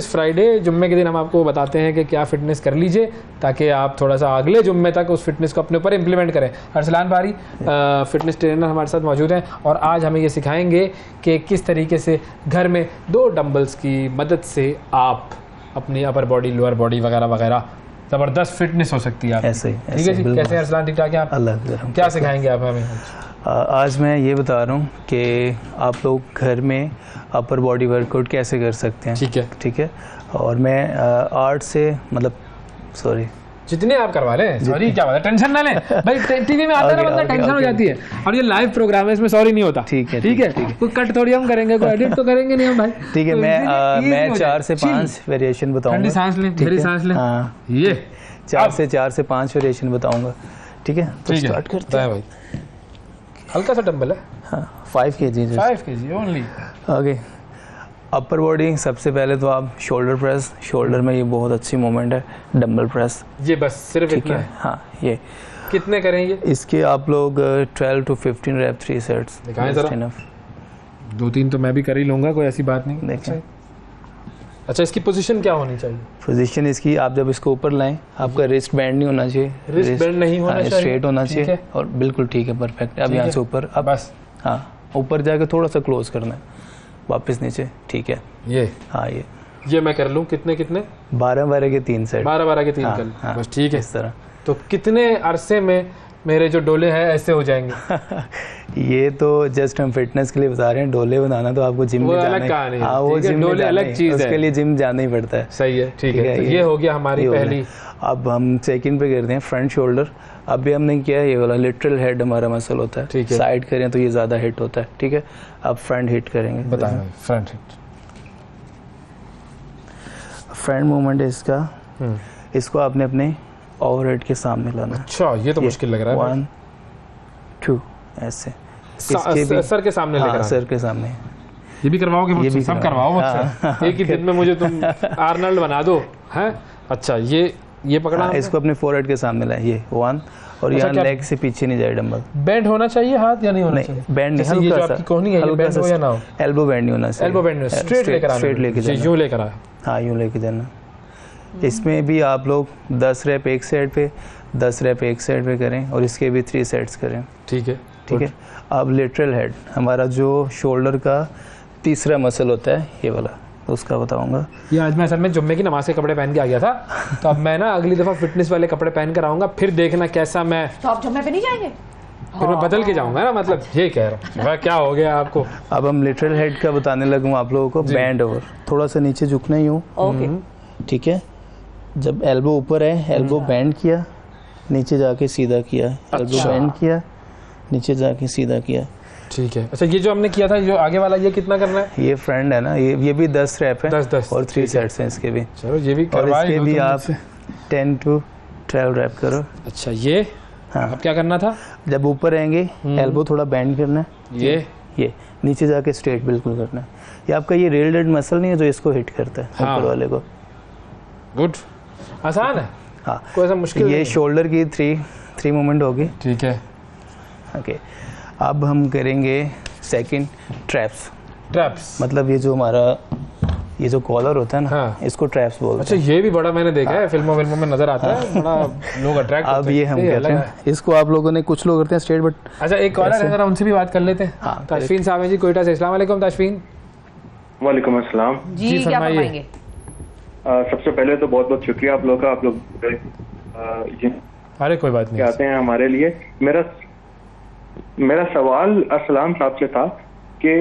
फ्राइडे जुम्मे के दिन हम आपको बताते हैं कि क्या फिटनेस कर लीजिए ताकि आप थोड़ा सा अगले जुम्मे तक उस फिटनेस को अपने ऊपर इम्प्लीमेंट करें। अरसलान बारी फिटनेस ट्रेनर हमारे साथ मौजूद हैं और आज हमें ये सिखाएंगे कि किस तरीके से घर में 2 डंबल्स की मदद से आप अपनी अपर बॉडी, लोअर बॉडी वगैरह वगैरह ज़बरदस्त फिटनेस हो सकती है। ऐसे ठीक है जी। कैसे अरसलान, ठीक ठाक हैं आप? अल्लाह, क्या सिखाएंगे आप हमें? आज मैं ये बता रहा हूँ कि आप लोग घर में अपर बॉडी वर्कआउट कैसे कर सकते हैं। ठीक है। और मैं 8 से सॉरी जितने आप करवा लें, सॉरी क्या बात है, टेंशन ना लें भाई। टीवी में आता है ना बंदा, टेंशन हो जाती है और ये लाइव प्रोग्राम है, इसमें सॉरी नहीं होता। ठीक है। कोई कट थोड़ी हम करेंगे, कोई एडिट तो करेंगे नहीं हम भाई। ठीक है। मैं 4 से 5 वेरिएशन बताऊंगा। ठंडी सांस लें, गहरी सांस लें। हाँ, ये 4 से 5 वेरिएशन बताऊंगा। ठीक है, तो स्टार्ट करते हैं भाई। हल्का सा डंबल है। हाँ, 5 kg। 5 kg only. Okay. Upper body सबसे पहले तो आप शोल्डर प्रेस, शोल्डर में ये बहुत अच्छी मूवमेंट है, डंबल प्रेस। ये बस सिर्फ इतना है? हाँ, ये कितने करें ये? इसके आप लोग 12 to 15 रैप 3 सेट्स। दिखाएं जरा। 2-3 तो मैं भी कर ही लूंगा, कोई ऐसी बात नहीं। देखें। अच्छा, इसकी पोजीशन क्या होनी चाहिए? पोजीशन इसकी, आप जब इसको ऊपर लाएं, आपका रिस्ट बैंड नहीं होना चाहिए, रिस्ट बैंड नहीं होना चाहिए, स्ट्रेट होना चाहिए और बिल्कुल ठीक है, परफेक्ट। अब यहाँ से ऊपर, अब बस हाँ, ऊपर जाकर थोड़ा सा क्लोज करना है, वापस नीचे। ठीक है, ये हाँ, ये मैं कर लूँ। कितने 12 के 3 सेट। 12 के 3 कर। बस ठीक है। इस तरह। तो कितने अरसे में मेरे जो डोले हैं ऐसे हो जाएंगे। ये तो जस्ट हम फिटनेस के लिए बता रहे हैं, डोले बनाना तो आपको जिम में जाना है। हाँ, वो जिम डोले अलग चीज है, उसके लिए जिम जाना ही पड़ता है। सही है, ठीक है। ये हो गया हमारी पहली। अब हम सेकंड पे करते हैं फ्रंट शोल्डर। अभी हमने किया ये वाला लिटरल हेड हमारा मसल होता है, ठीक है। साइड करें तो ये ज्यादा हिट होता है, ठीक है। अब फ्रंट हिट करेंगे, बताएं फ्रंट हिट। फ्रंट मूवमेंट है इसका, इसको आपने अपने ओवरहेड के सामने लाना। अच्छा, ये तो मुश्किल लग रहा है। 1 2 ऐसे सर के सामने लेकर, सर के सामने। ये भी करवाओगे मुझसे? ये भी सब करवाओ मुझसे। एक ही दिन में मुझे तुम आर्नल्ड बना दो, हैं? अच्छा, ये पकड़ा, इसको अपने फोरहेड के सामने लाए, ये 1, और यहाँ लेग से पीछे नहीं जाए डंबल। बेंड होना चाहिए हाथ या नहीं होना चाहिए? बेंड नहीं, हल्का सा, कोहनी है, हल्का सा, या ना हो? एल्बो बेंड नहीं होना चाहिए। एल्बो बेंड नहीं, स्ट्रेट लेकर आना, स्ट्रेट लेके जाना, यूं लेकर आए। हाँ, यूं लेके जाना। इसमें भी आप लोग 10 रैप एक साइड पे, 10 रैप एक साइड पे करें, और इसके भी 3 सेट्स करें, ठीक है, ठीक है। अब लिटरल हेड, हमारा जो शोल्डर का तीसरा मसल होता है ये वाला, उसका बताऊंगा। ये आज मैं असल में जुम्मे की नमाज के कपड़े पहन के आ गया था, तो अब मैं ना अगली दफा फिटनेस वाले कपड़े पहन कर आऊंगा, फिर देखना कैसा मैं। तो आप जुम्मे पे नहीं जाएंगे? फिर मैं बदल के जाऊंगा ना, मतलब ये कह रहा हूँ। क्या हो गया आपको? अब हम लिटरल हेड का बताने लगूँ आप लोगों को। बैंड ओवर, थोड़ा सा नीचे झुकना ही हूँ, ओके, ठीक है। जब एल्बो ऊपर है, एल्बो बैंड किया, नीचे जाके सीधा किया, एल्बो बैंड किया, नीचे जाके सीधा किया, ठीक है। अच्छा, ये जो हमने किया था, जो आगे वाला, ये कितना करना है? ये फ्रंट है ना, ये भी 10 रैप है, 10 और 3 सेट्स हैं इसके भी। चलो, ये भी और इसके भी आप 10 to 12 रैप करो। अच्छा, ये हाँ, अब क्या करना था? जब ऊपर रहेंगे, एल्बो थोड़ा बैंड करना है, ये नीचे जाके स्ट्रेट बिल्कुल करना है। ये आपका ये रेल्डेड मसल नहीं है जो इसको हिट करता है, ऊपर वाले को। गुड, आसान है। हाँ, कोई ऐसा मुश्किल ये शोल्डर की 3 मूवमेंट होगी, ठीक है। ओके, अब हम करेंगे सेकंड ट्रैप्स। मतलब ये जो हमारा ये जो कॉलर होता है ना, हाँ, इसको ट्रैप्स बोलते हैं। अच्छा, ये भी बड़ा मैंने देखा है, फिल्मों में नजर आता है, बड़ा लोग अट्रैक्ट होते हैं। अब ये हम करते हैं, इसको आप लोगों ने, कुछ लोग करते हैं स्ट्रेट, बट अच्छा, एक कॉलर है, जरा उनसे भी बात कर लेते हैं। हाँ, ताशफीन साहब हैं जी कोयटा से। अस्सलाम वालेकुम ताशफीन। वालेकुम अस्सलाम जी, क्या फरमाएंगे? सबसे पहले तो बहुत बहुत शुक्रिया आप लोग का, आप लोग अरे कोई बात नहीं, आते हैं हमारे लिए। मेरा सवाल असलाम साहब से था कि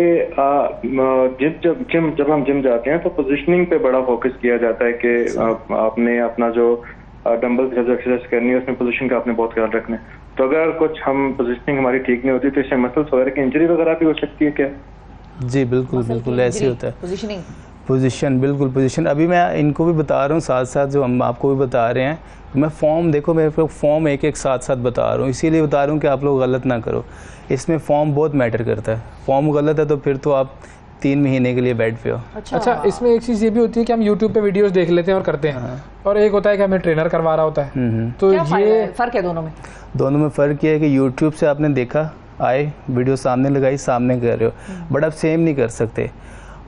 जब हम जिम जाते हैं तो पोजीशनिंग पे बड़ा फोकस किया जाता है कि आपने अपना जो डंबल जब एक्सरसाइज करनी है उसमें पोजीशन का आपने बहुत ख्याल रखना है। तो अगर कुछ हम पोजीशनिंग हमारी ठीक नहीं होती तो इससे मसल्स वगैरह की इंजरी वगैरह भी हो सकती है क्या? जी बिल्कुल ऐसे होता है। पोजीशन, बिल्कुल पोजीशन। अभी मैं इनको भी बता रहा हूँ साथ साथ, जो हम आपको भी बता रहे हैं। मैं फॉर्म, देखो मेरे को फॉर्म एक साथ साथ बता रहा हूँ, इसीलिए बता रहा हूँ कि आप लोग गलत ना करो। इसमें फॉर्म बहुत मैटर करता है। फॉर्म गलत है तो फिर तो आप 3 महीने के लिए बेड पे हो। अच्छा, इसमें एक चीज़ ये भी होती है कि हम YouTube पे वीडियोस देख लेते हैं और करते हैं। हाँ। और एक होता है कि हमें ट्रेनर करवा रहा होता है। तो ये फ़र्क है दोनों में फ़र्क ये है कि YouTube से आपने देखा, आए वीडियो सामने लगाई, सामने कर रहे हो, बट आप सेम नहीं कर सकते।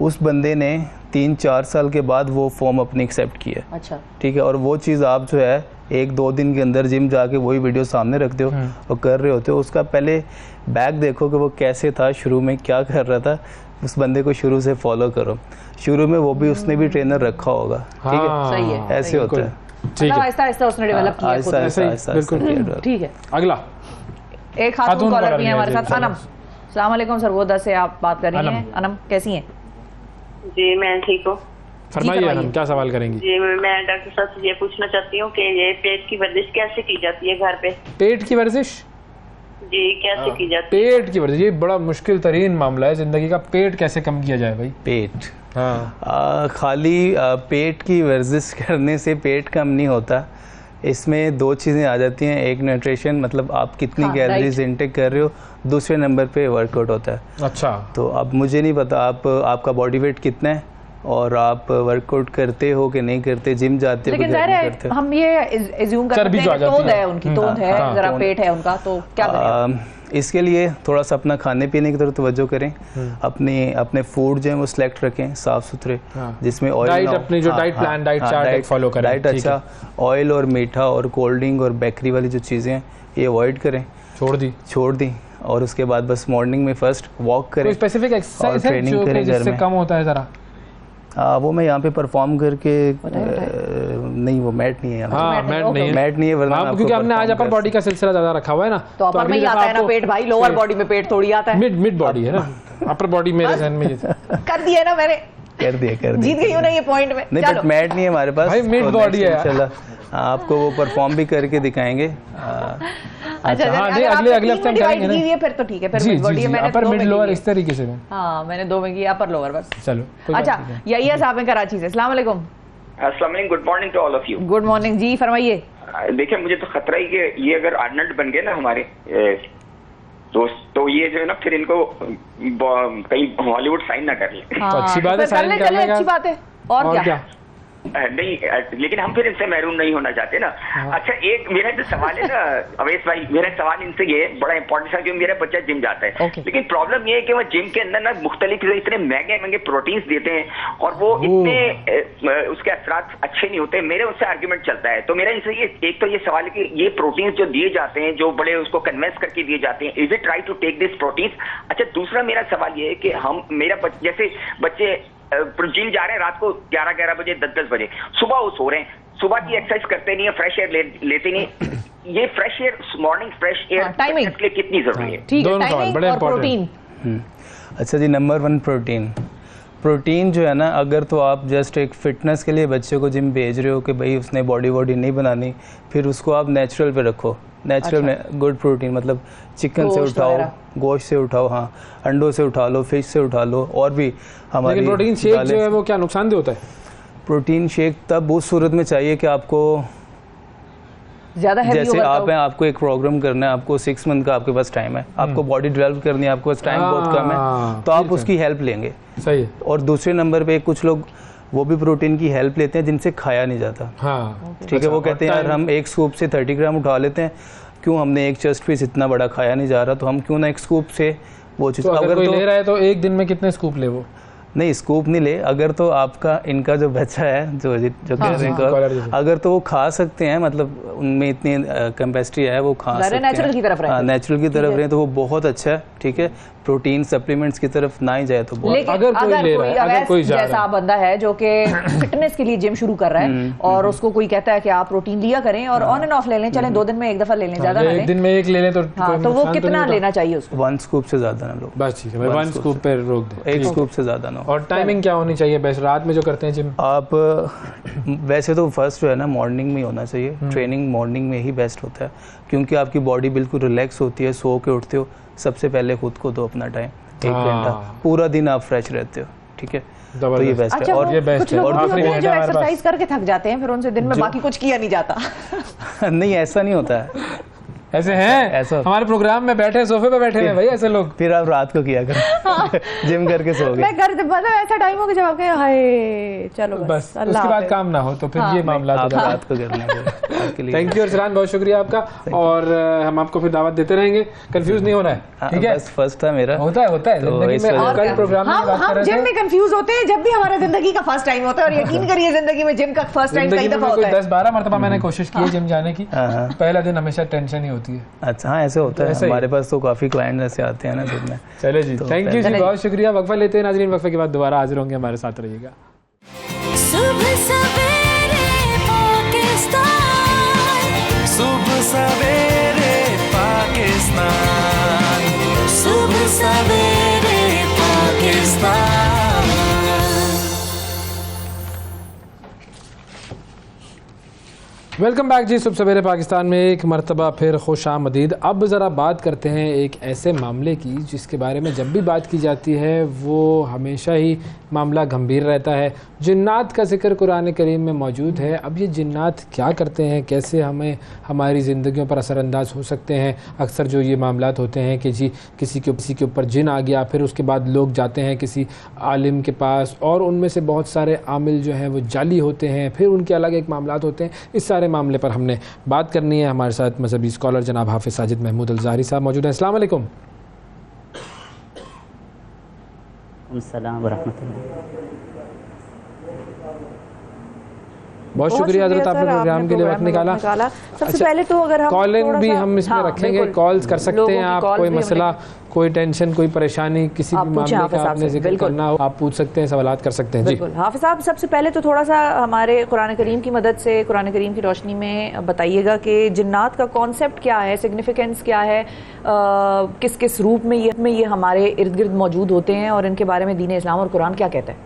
उस बंदे ने 3-4 साल के बाद वो फॉर्म अपनी एक्सेप्ट की है। अच्छा, ठीक है। और वो चीज़ आप जो है 1-2 दिन के अंदर जिम जाके वही वीडियो सामने रखते हो और कर रहे होते हो। उसका पहले बैक देखो कि वो कैसे था, शुरू में क्या कर रहा था, उस बंदे को शुरू से फॉलो करो। शुरू में वो भी उसने भी ट्रेनर रखा होगा। ठीक है, सही है, ऐसे होता है। ठीक है, आहिस्ता उसने डेवलप किया, बिल्कुल ठीक है। अगला एक खातून कॉलर भी है हमारे साथ, अनम। अस्सलाम वालेकुम सर, वो 10 से आप बात कर रही हैं। अनम कैसी हैं? जी मैं ठीक हूँ। फरमाइए अनम, क्या सवाल करेंगी? जी मैं डॉक्टर साहब से ये पूछना चाहती हूँ कि ये पेट की वर्जिश कैसे की जाती है घर पे? पेट की वर्जिश? जी कैसे की जाती है? पेट की वर्जिश ये बड़ा मुश्किल तरीन मामला है जिंदगी का। पेट कैसे कम किया जाए भाई? पेट, हाँ, खाली पेट की वर्जिश करने से पेट कम नहीं होता। इसमें 2 चीज़ें आ जाती हैं। एक न्यूट्रिशन, मतलब आप कितनी कैलोरीज इनटेक कर रहे हो। दूसरे नंबर पे वर्कआउट होता है। अच्छा, तो अब मुझे नहीं पता आपका बॉडी वेट कितना है और आप वर्कआउट करते हो कि नहीं करते, जिम जाते हो कि नहीं करते हो। हम ये एज्यूम करते हैं तोंद है उनकी, तोंद है, जरा पेट है उनका, तो क्या करें? इसके लिए थोड़ा सा अपना खाने पीने की तरफ तवज्जो करें। अपने फूड जो है वो सिलेक्ट रखें, साफ सुथरे, जिसमें ऑयल, अपनी जो diet plan, diet chart follow करें। डाइट अच्छा, ऑयल और मीठा और कोल्ड ड्रिंक और बेकरी वाली जो चीज़ें हैं ये अवॉइड करें, छोड़ दी। और उसके बाद बस मॉर्निंग में फर्स्ट वॉक करें। स्पेसिफिक एक्सरसाइज है जिससे कम होता है जरा? वो मैं यहाँ पे परफॉर्म करके नहीं वो मैट नहीं है। हाँ मैट नहीं है, मैट नहीं है वरना क्योंकि हमने आज अपर बॉडी का सिलसिला ज्यादा रखा हुआ है ना, तो अपर में ही आता है ना पेट भाई, लोअर बॉडी में पेट थोड़ी आता है। मिड बॉडी है ना, अपर बॉडी मेरे जहन में कर दिया ना मैंने, कर दिया जीत गई हूं ना ये पॉइंट में। नहीं बट मैट नहीं है हमारे पास भाई, मिड बॉडी है इंशाल्लाह आपको वो परफॉर्म भी करके दिखाएंगे। अच्छा हाँ अगले हफ्ते हम करेंगे ना, फिर तो ठीक है, फिर मिड बॉडी है, मैंने अपर मिड लोअर इस तरीके से। हाँ मैंने 2 में किया, अपर लोअर बस। चलो अच्छा यही साहब हैं कराची से, अस्सलाम वालेकुम। अस्सलाम वालेकुम, good morning to all of you. Good morning जी, फरमाइए। देखिए मुझे तो खतरा ही कि ये अगर आर्नल्ड बन गए ना हमारे दोस्त, तो ये जो है ना फिर इनको कहीं हॉलीवुड साइन ना कर ले। तो अच्छी बात है, साइन कर लेगा, अच्छी बात है। और क्या नहीं, लेकिन हम फिर इनसे महरूम नहीं होना चाहते ना। अच्छा एक मेरा जो सवाल है ना अवैस भाई, मेरा सवाल इनसे ये बड़ा इंपॉर्टेंट है, क्योंकि मेरा बच्चा जिम जाता है लेकिन प्रॉब्लम ये है कि वो जिम के अंदर ना मुख्तलिफ इतने महंगे महंगे प्रोटीन्स देते हैं और वो इतने उसके असरात अच्छे नहीं होते। मेरे उससे आर्ग्यूमेंट चलता है, तो मेरा इनसे ये एक तो ये सवाल है कि ये प्रोटीन्स जो दिए जाते हैं, जो बड़े उसको कन्वेंस करके दिए जाते हैं, is it right to take this proteins? अच्छा दूसरा मेरा सवाल ये है कि हम जैसे बच्चे जिम जा रहे हैं रात को 11-11 बजे 10-10 बजे, सुबह वो सो रहे हैं, सुबह की एक्सरसाइज करते नहीं है, फ्रेश एयर लेते नहीं। ये fresh air, morning fresh air timing के लिए कितनी जरूरी है? ठीक है, टाइमिंग और प्रोटीन। अच्छा जी, नंबर 1 प्रोटीन जो है ना, अगर तो आप जस्ट एक फिटनेस के लिए बच्चे को जिम भेज रहे हो कि भाई उसने बॉडी नहीं बनानी, फिर उसको आप नेचुरल पे रखो। नेचुरल गुड प्रोटीन मतलब चिकन से उठाओ, गोश्त से उठाओ, हाँ अंडों से उठा लो, फिश से उठा लो, और भी हमारी। लेकिन प्रोटीन शेक जो है वो क्या नुकसानदेह होता है? प्रोटीन शेक तब उस सूरत में चाहिए कि आपको ज्यादा जैसे आप हैं, आपको एक प्रोग्राम करना है, आपको 6 मंथ का आपके पास टाइम है, आपको बॉडी डेवलप करनी है, आपके पास टाइम बहुत कम है, तो आप उसकी हेल्प लेंगे। सही है। और दूसरे नंबर पे कुछ लोग वो भी प्रोटीन की हेल्प लेते हैं जिनसे खाया नहीं जाता। हाँ ठीक है, वो कहते हैं यार हम एक स्कूप से 30 ग्राम उठा लेते हैं, क्यों हमने एक चेस्ट पीस इतना बड़ा खाया नहीं जा रहा, तो हम क्यों ना एक स्कूप से वो चीज़। तो अगर कोई ले रहा है तो एक दिन में कितने स्कूप ले? वो नहीं स्कूप नहीं ले, अगर तो आपका इनका जो बच्चा है जो कह रहे हैं, अगर तो वो खा सकते हैं, मतलब उनमें इतनी कैपेसिटी है वो खा सकते हैं, नेचुरल की तरफ रहे, नेचुरल की तरफ रहे तो वो बहुत अच्छा है। ठीक है, प्रोटीन सप्लीमेंट्स की तरफ ना ही जाए तो बहुत। अगर कोई ले रहा है, अगर कोई जैसा बंदा है जो कि फिटनेस के लिए जिम शुरू कर रहा है और उसको कोई कहता है कि आप प्रोटीन लिया करें और ऑन एंड ऑफ ले लें, चलें 2 दिन में एक दफा ले लें, ज्यादा ना लें, 1 दिन में 1 ले लें, तो वो कितना लेना चाहिए उसको? 1 स्कूप से ज्यादा ना लो, बस ठीक है, 1 स्कूप पे रोक दे, 1 स्कूप से ज्यादा ना। और टाइमिंग क्या होनी चाहिए बेस्ट? रात में जो करते हैं जिम आप वैसे तो फर्स्ट जो है ना मॉर्निंग में होना चाहिए, ट्रेनिंग मॉर्निंग में ही बेस्ट होता है, क्योंकि आपकी बॉडी बिल्कुल रिलैक्स होती है, सो के उठते हो, सबसे पहले खुद को दो अपना टाइम 1 घंटा, पूरा दिन आप फ्रेश रहते हो। ठीक है, तो ये बेस्ट है। और ये बेस्ट है। और जो एक्सरसाइज करके थक जाते हैं फिर उनसे दिन में बाकी कुछ किया नहीं जाता। नहीं ऐसा नहीं होता है, ऐसे हैं, ऐसा हमारे प्रोग्राम में बैठे सोफे पे बैठे हैं भाई ऐसे लोग। फिर आप रात को किया करो, जिम करके सो गए। मैं घर मतलब ऐसा टाइम हो कि जब आपके हाय चलो बस उसके बाद काम ना हो तो फिर ये मामला रात को करना। थैंक यू अरसलान, बहुत शुक्रिया आपका, और हम आपको फिर दावत देते रहेंगे। कंफ्यूज नहीं होना है, ठीक है? बस फर्स्ट था मेरा, होता है जिंदगी में। कल प्रोग्राम में बात कर रहे थे, जिम में कंफ्यूज होते हैं जब भी हमारा जिंदगी का फर्स्ट टाइम होता है, और यकीन करिए जिंदगी में जिम का फर्स्ट टाइम कई दफा होता है। 10-12 मरतबा मैंने कोशिश की है जिम जाने की, पहला दिन हमेशा टेंशन ही होती है। अच्छा हाँ ऐसे होता है, हमारे पास तो काफी क्लाइंट ऐसे आते हैं ना जिम में। चले जी, थैंक यू जी, बहुत शुक्रिया। वक्फा लेते हैं नाज़रीन, वक्फे के बाद दोबारा हाजिर होंगे, हमारे साथ रहिएगा। सुबह सवेरे पाकिस्तान, सुबह सवेरे पाकिस्तान, सुबह सवेरे पाकिस्तान। वेलकम बैक जी, सुबह सवेरे पाकिस्तान में एक मरतबा फिर खुशामदीद। अब ज़रा बात करते हैं एक ऐसे मामले की जिसके बारे में जब भी बात की जाती है वो हमेशा ही मामला गंभीर रहता है। जिन्नात का जिक्र कुरान करीम में मौजूद है। अब ये जिन्नात क्या करते हैं, कैसे हमें हमारी ज़िंदगियों पर असरअंदाज हो सकते हैं? अक्सर जो ये मामलात होते हैं कि जी किसी के ऊपर जिन आ गया, फिर उसके बाद लोग जाते हैं किसी आलिम के पास और उनमें से बहुत सारे आमिल जो हैं वो जाली होते हैं, फिर उनके अलग एक मामलात होते हैं। इस सारे मामले पर हमने बात करनी है। हमारे साथ मजहबी स्कॉलर जनाब हाफिज साजिद महमूद अल-ज़ाहरी साहब मौजूद हैं। अस्सलाम वालेकुम। बहुत शुक्रिया हजरत, आपने प्रोग्राम के लिए वक्त निकाला। सबसे पहले तो अगर हम कॉल इन भी हम इसमें रखेंगे, कॉल्स कर सकते हैं आप, कोई मसला, कोई टेंशन, कोई परेशानी, किसी भी मामले का आपने जिक्र करना हो आप पूछ सकते हैं, सवालात कर सकते हैं। बिल्कुल हाफिज साहब, सबसे पहले तो थोड़ा सा हमारे कुरान करीम की मदद से, कुरान करीम की रोशनी में बताइएगा कि जिन्नात का कॉन्सेप्ट क्या है, सिग्निफिकेंस क्या है, किस किस रूप में ये हमारे इर्द गिर्द मौजूद होते हैं और इनके बारे में दीन इस्लाम और कुरान क्या कहता है।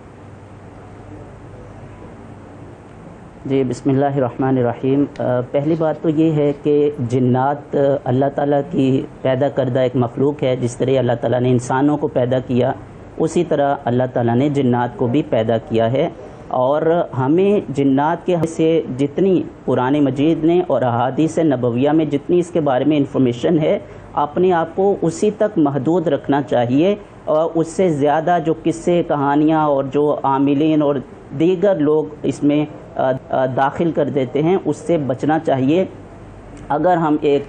जी बिस्मिल्लाहिर्रहमानिर्रहीम। पहली बात तो ये है कि जिन्नात अल्लाह ताला की पैदा करदा एक मखलूक है। जिस तरह अल्लाह ताला ने इंसानों को पैदा किया, उसी तरह अल्लाह ताला ने जिन्नात को भी पैदा किया है। और हमें जिन्नात के से जितनी कुरान मजीद ने और अहादीस नबविया में जितनी इसके बारे में इंफॉर्मेशन है, अपने आप को उसी तक महदूद रखना चाहिए। और उससे ज़्यादा जो किस्से, कहानियाँ और जो आमिलीन और दीगर लोग इसमें दाखिल कर देते हैं, उससे बचना चाहिए। अगर हम एक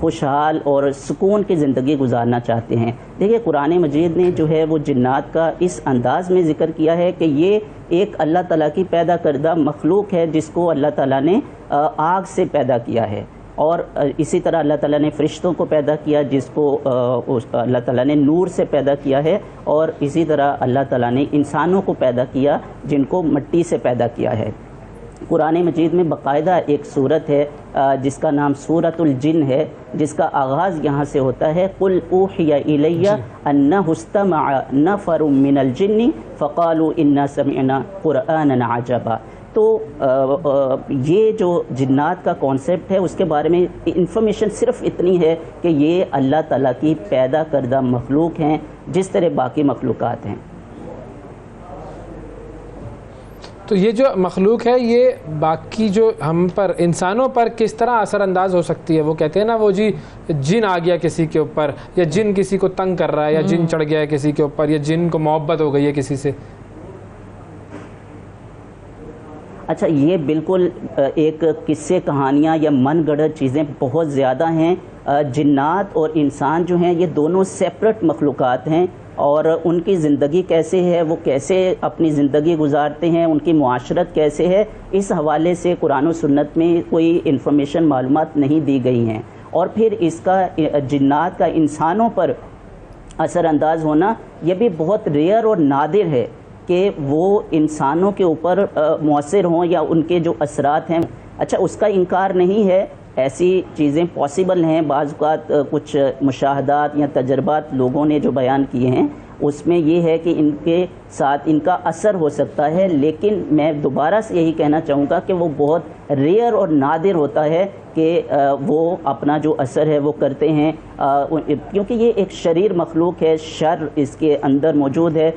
खुशहाल और सुकून की ज़िंदगी गुजारना चाहते हैं, देखिए कुरान मजीद ने जो है वो जिन्नात का इस अंदाज़ में ज़िक्र किया है कि ये एक अल्लाह ताला की पैदा करदा मखलूक है, जिसको अल्लाह ताला ने आग से पैदा किया है। और इसी तरह अल्लाह ताला ने फ़रिश्तों को पैदा किया, जिसको अल्लाह ताला ने नूर से पैदा किया है। और इसी तरह अल्लाह ताला ने इंसानों को पैदा किया, जिनको मिट्टी से पैदा किया है। कुरान मजीद में बाकायदा एक सूरत है जिसका नाम सूरतुल जिन है, जिसका आगाज़ यहाँ से होता है, कुल ऊहिया इलैया अन्नहु इस्तमअ नफरुम मिनल जिन्नि फ़क़ालू इन्ना समिअना क़ुरआनन अजबा। तो ये जो जिन्नात का कॉन्सेप्ट है, उसके बारे में इंफॉर्मेशन सिर्फ इतनी है कि ये अल्लाह ताला की पैदा करदा मखलूक हैं, जिस तरह बाकी मखलूक़ात हैं। तो ये जो मखलूक है, ये बाकी जो हम पर, इंसानों पर किस तरह असरअंदाज हो सकती है? वो कहते हैं ना, वो जी जिन आ गया किसी के ऊपर, या जिन किसी को तंग कर रहा है, या जिन चढ़ गया है किसी के ऊपर, या जिन को मोहब्बत हो गई है किसी से। अच्छा, ये बिल्कुल एक किस्से, कहानियाँ या मन गढ़ंत चीज़ें बहुत ज़्यादा हैं। जिन्नात और इंसान जो हैं, ये दोनों सेपरेट मखलूक़ात हैं। और उनकी ज़िंदगी कैसे है, वो कैसे अपनी ज़िंदगी गुजारते हैं, उनकी मुआशरत कैसे है, इस हवाले से कुरान और सुन्नत में कोई इन्फॉर्मेशन, मालूमात नहीं दी गई हैं। और फिर इसका जिन्नात का इंसानों पर असरअंदाज होना, ये भी बहुत रेयर और नादिर है कि वो इंसानों के ऊपर मुअस्सिर हों या उनके जो असरात हैं। अच्छा, उसका इनकार नहीं है, ऐसी चीज़ें पॉसिबल हैं। बाज़ औक़ात कुछ मुशाहदात या तजर्बात लोगों ने जो बयान किए हैं, उसमें ये है कि इनके साथ इनका असर हो सकता है। लेकिन मैं दोबारा से यही कहना चाहूँगा कि वो बहुत रेयर और नादिर होता है कि वो अपना जो असर है वो करते हैं, क्योंकि ये एक शरीर मखलूक है, शर इसके अंदर मौजूद है,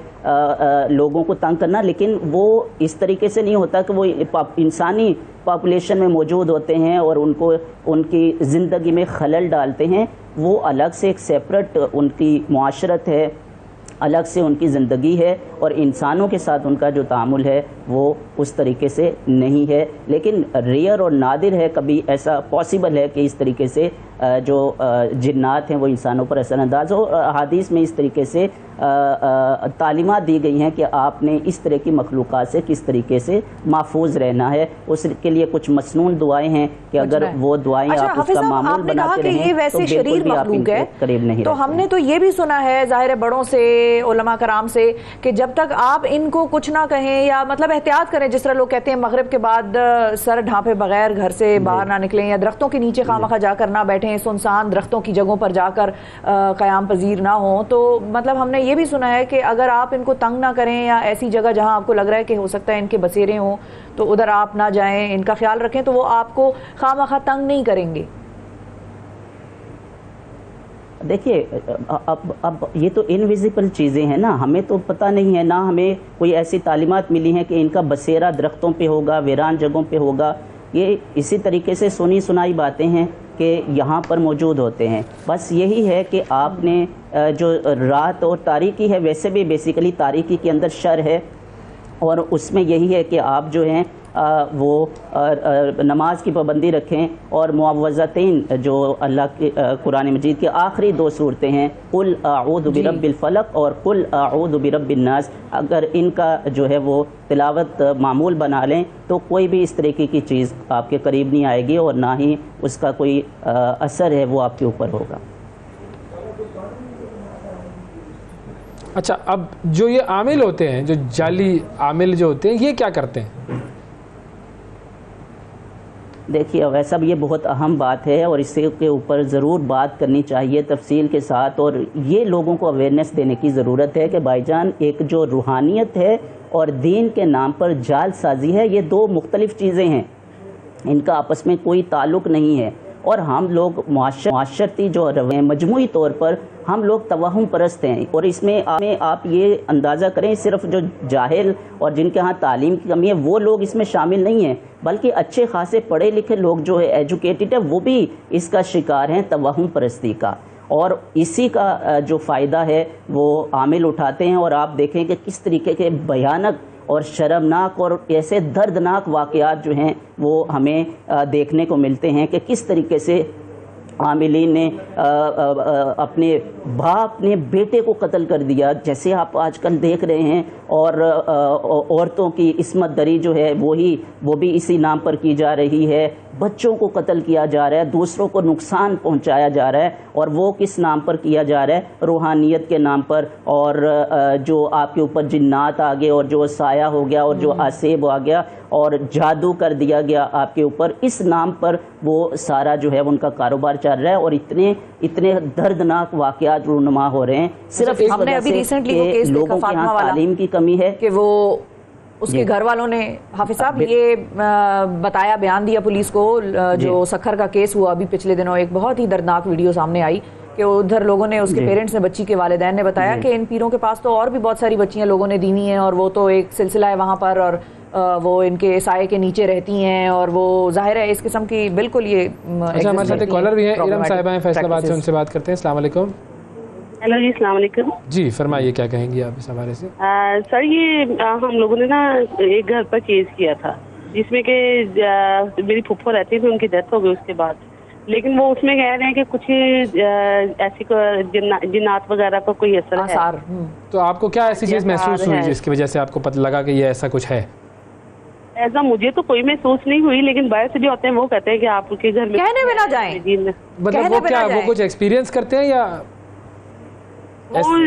लोगों को तंग करना। लेकिन वो इस तरीके से नहीं होता कि वो इंसानी पॉपुलेशन में मौजूद होते हैं और उनको उनकी ज़िंदगी में खलल डालते हैं। वो अलग से एक सेपरेट उनकी मुआशरत है, अलग से उनकी ज़िंदगी है, और इंसानों के साथ उनका जो तामुल है वो उस तरीके से नहीं है। लेकिन रेयर और नादिर है, कभी ऐसा पॉसिबल है कि इस तरीके से जो जिन्नात हैं वो इंसानों पर असरअंदाज हो। हदीस में इस तरीके से तालीमात दी गई हैं कि आपने इस तरह की मखलूक़ात से किस तरीके से महफूज रहना है। उसके लिए कुछ मसनून दुआएं हैं कि अगर वो दुआएं आप उसका मामूल बनाते रहें तो बिल्कुल भी आप इनके करीब नहीं। तो हमने तो ये भी सुना है ज़ाहिर बड़ों से, उलमा कराम से, कि जब तक आप इनको कुछ ना कहें या मतलब एहतियात करें, जिस तरह लोग कहते हैं मगरिब के बाद सर ढांपे बगैर घर से बाहर ना निकलें, या दरख्तों के नीचे खामखा जाकर ना बैठें, सुनसान दरख्तों की जगहों पर जाकर क़याम पजीर ना हो। तो मतलब हमने ये भी सुना है कि अगर आप इनको तंग ना करें या ऐसी जगह जहां आपको लग रहा है कि हो सकता है इनके बसेरे हों, तो उधर आप ना जाएं, इनका ख्याल रखें, तो वो आपको खामखा तंग नहीं करेंगे। देखिए, अब ये तो इनविजिबल चीज़ें हैं ना, हमें तो पता नहीं है ना, हमें कोई ऐसी तालीमात मिली हैं कि इनका बसेरा दरख्तों पे होगा, वीरान जगहों पे होगा। ये इसी तरीके से सुनी सुनाई बातें हैं कि यहाँ पर मौजूद होते हैं। बस यही है कि आपने जो रात और तारीकी है, वैसे भी बेसिकली तारीकी के अंदर शर है, और उसमें यही है कि आप जो हैं वो नमाज की पाबंदी रखें और मुआवज़तैन जो अल्लाह के कुरान मजीद की आखिरी 2 सूरतें हैं, कुल आऊज़ु बिरब्बिल फलक और कुल आऊज़ु बिरब्बिन नास, अगर इनका जो है वो तिलावत मामूल बना लें तो कोई भी इस तरीके की चीज़ आपके करीब नहीं आएगी और ना ही उसका कोई असर है वो आपके ऊपर होगा। अच्छा, अब जो ये आमिल होते हैं, जो जाली आमिल जो होते हैं, ये क्या करते हैं? देखिए वैसा भी ये बहुत अहम बात है और इससे के ऊपर ज़रूर बात करनी चाहिए तफसील के साथ, और ये लोगों को अवेयरनेस देने की ज़रूरत है कि भाईजान एक जो रूहानियत है और दीन के नाम पर जालसाजी है, ये 2 मुख्तलिफ़ चीज़ें हैं, इनका आपस में कोई ताल्लुक़ नहीं है। और हम लोग माशरती जो रवैये मजमूई तौर पर हम लोग तवहुम परस्त हैं, और इसमें आप ये अंदाज़ा करें सिर्फ जो जाहिल और जिनके यहाँ तालीम की कमी है वो लोग इसमें शामिल नहीं हैं, बल्कि अच्छे खासे पढ़े लिखे लोग जो है एजुकेटेड है वो भी इसका शिकार हैं, तवहुम परस्ती का, और इसी का जो फ़ायदा है वो आमिल उठाते हैं। और आप देखें कि किस तरीके के भयानक और शर्मनाक और ऐसे दर्दनाक वाक़यात जो हैं वो हमें देखने को मिलते हैं कि किस तरीके से आमिलीन ने अपने बाप ने बेटे को कत्ल कर दिया, जैसे आप आजकल देख रहे हैं, और औरतों की इस्मत दरी जो है वो भी इसी नाम पर की जा रही है, बच्चों को कत्ल किया जा रहा है, दूसरों को नुकसान पहुंचाया जा रहा है, और वो किस नाम पर किया जा रहा है? रूहानियत के नाम पर। और जो आपके ऊपर जिन्नात आ गए और जो साया हो गया और जो आसेब आ गया और जादू कर दिया गया आपके ऊपर, इस नाम पर वो सारा जो है उनका कारोबार चल रहा है, और इतने दर्दनाक वाक़यात रूनुमा हो रहे हैं सिर्फ इस वजह से कि लोगों के यहाँ तालीम की कमी है कि वो उसके घर वालों ने, हाफिज साहब ये बताया, बयान दिया पुलिस को, जो सखर का केस हुआ अभी पिछले दिनों, एक बहुत ही दर्दनाक वीडियो सामने आई कि उधर लोगों ने, उसके पेरेंट्स ने, बच्ची के वालिदैन ने बताया कि इन पीरों के पास तो और भी बहुत सारी बच्चियां लोगों ने दी हुई हैं, और वो तो एक सिलसिला है वहाँ पर, और वो इनके साये के नीचे रहती हैं, और वो जाहिर है इस किस्म की बिल्कुल ये। अच्छा, हमारे साथ एक कॉलर भी है, इरम साहिबा हैं फैसलाबाद से, उनसे बात करते हैं। अस्सलाम वालेकुम। हेलो जी, अस्सलाम वालेकुम। जी फरमाइए, क्या कहेंगी आप इस हवाले से? सर ये हम लोगों ने ना एक घर पर केस किया था जिसमें कि मेरी फुफ्फो रहती थी, उनकी डेथ हो गई उसके बाद, लेकिन वो उसमें कह रहे हैं कि कुछ ऐसी जिन्नात वगैरह का कोई असर है। तो आपको क्या ऐसी चीज़ महसूस हुई जिसकी वजह से आपको पता लगा कि ये ऐसा कुछ है? ऐसा मुझे तो कोई महसूस नहीं हुई, लेकिन बाहर से जो होते हैं वो कहते हैं कि आपके घर में कहने में ना जाएं। मतलब वो क्या, वो कुछ एक्सपीरियंस करते हैं या वो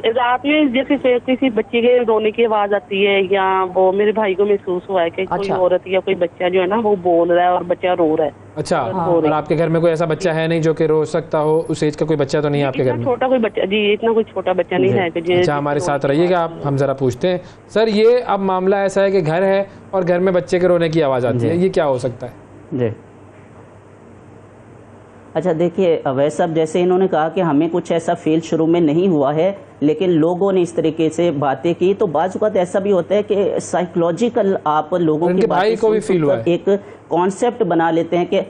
रात में जैसे किसी बच्चे के रोने की आवाज आती है, या वो मेरे भाई को महसूस हुआ है कि कोई औरत या कोई बच्चा जो है ना वो बोल रहा है और बच्चा रो रहा है। अच्छा, और आपके घर में कोई ऐसा बच्चा है नहीं जो कि रो सकता हो? उस एज का कोई बच्चा तो नहीं है आपके घर में? छोटा कोई बच्चा जी, इतना कोई छोटा बच्चा नहीं है। अच्छा, हमारे साथ रहिएगा आप, हम जरा पूछते हैं। सर ये अब मामला ऐसा है कि घर है और घर में बच्चे के रोने की आवाज़ आती है, ये क्या हो सकता है? जी अच्छा, देखिए अवैध साहब, जैसे इन्होंने कहा कि हमें कुछ ऐसा फील शुरू में नहीं हुआ है, लेकिन लोगों ने इस तरीके से बातें की, तो बाज़ वक़्त ऐसा भी होता है कि साइकोलॉजिकल आप लोगों की भाई को भी फील हुआ है, एक कॉन्सेप्ट बना लेते हैं कि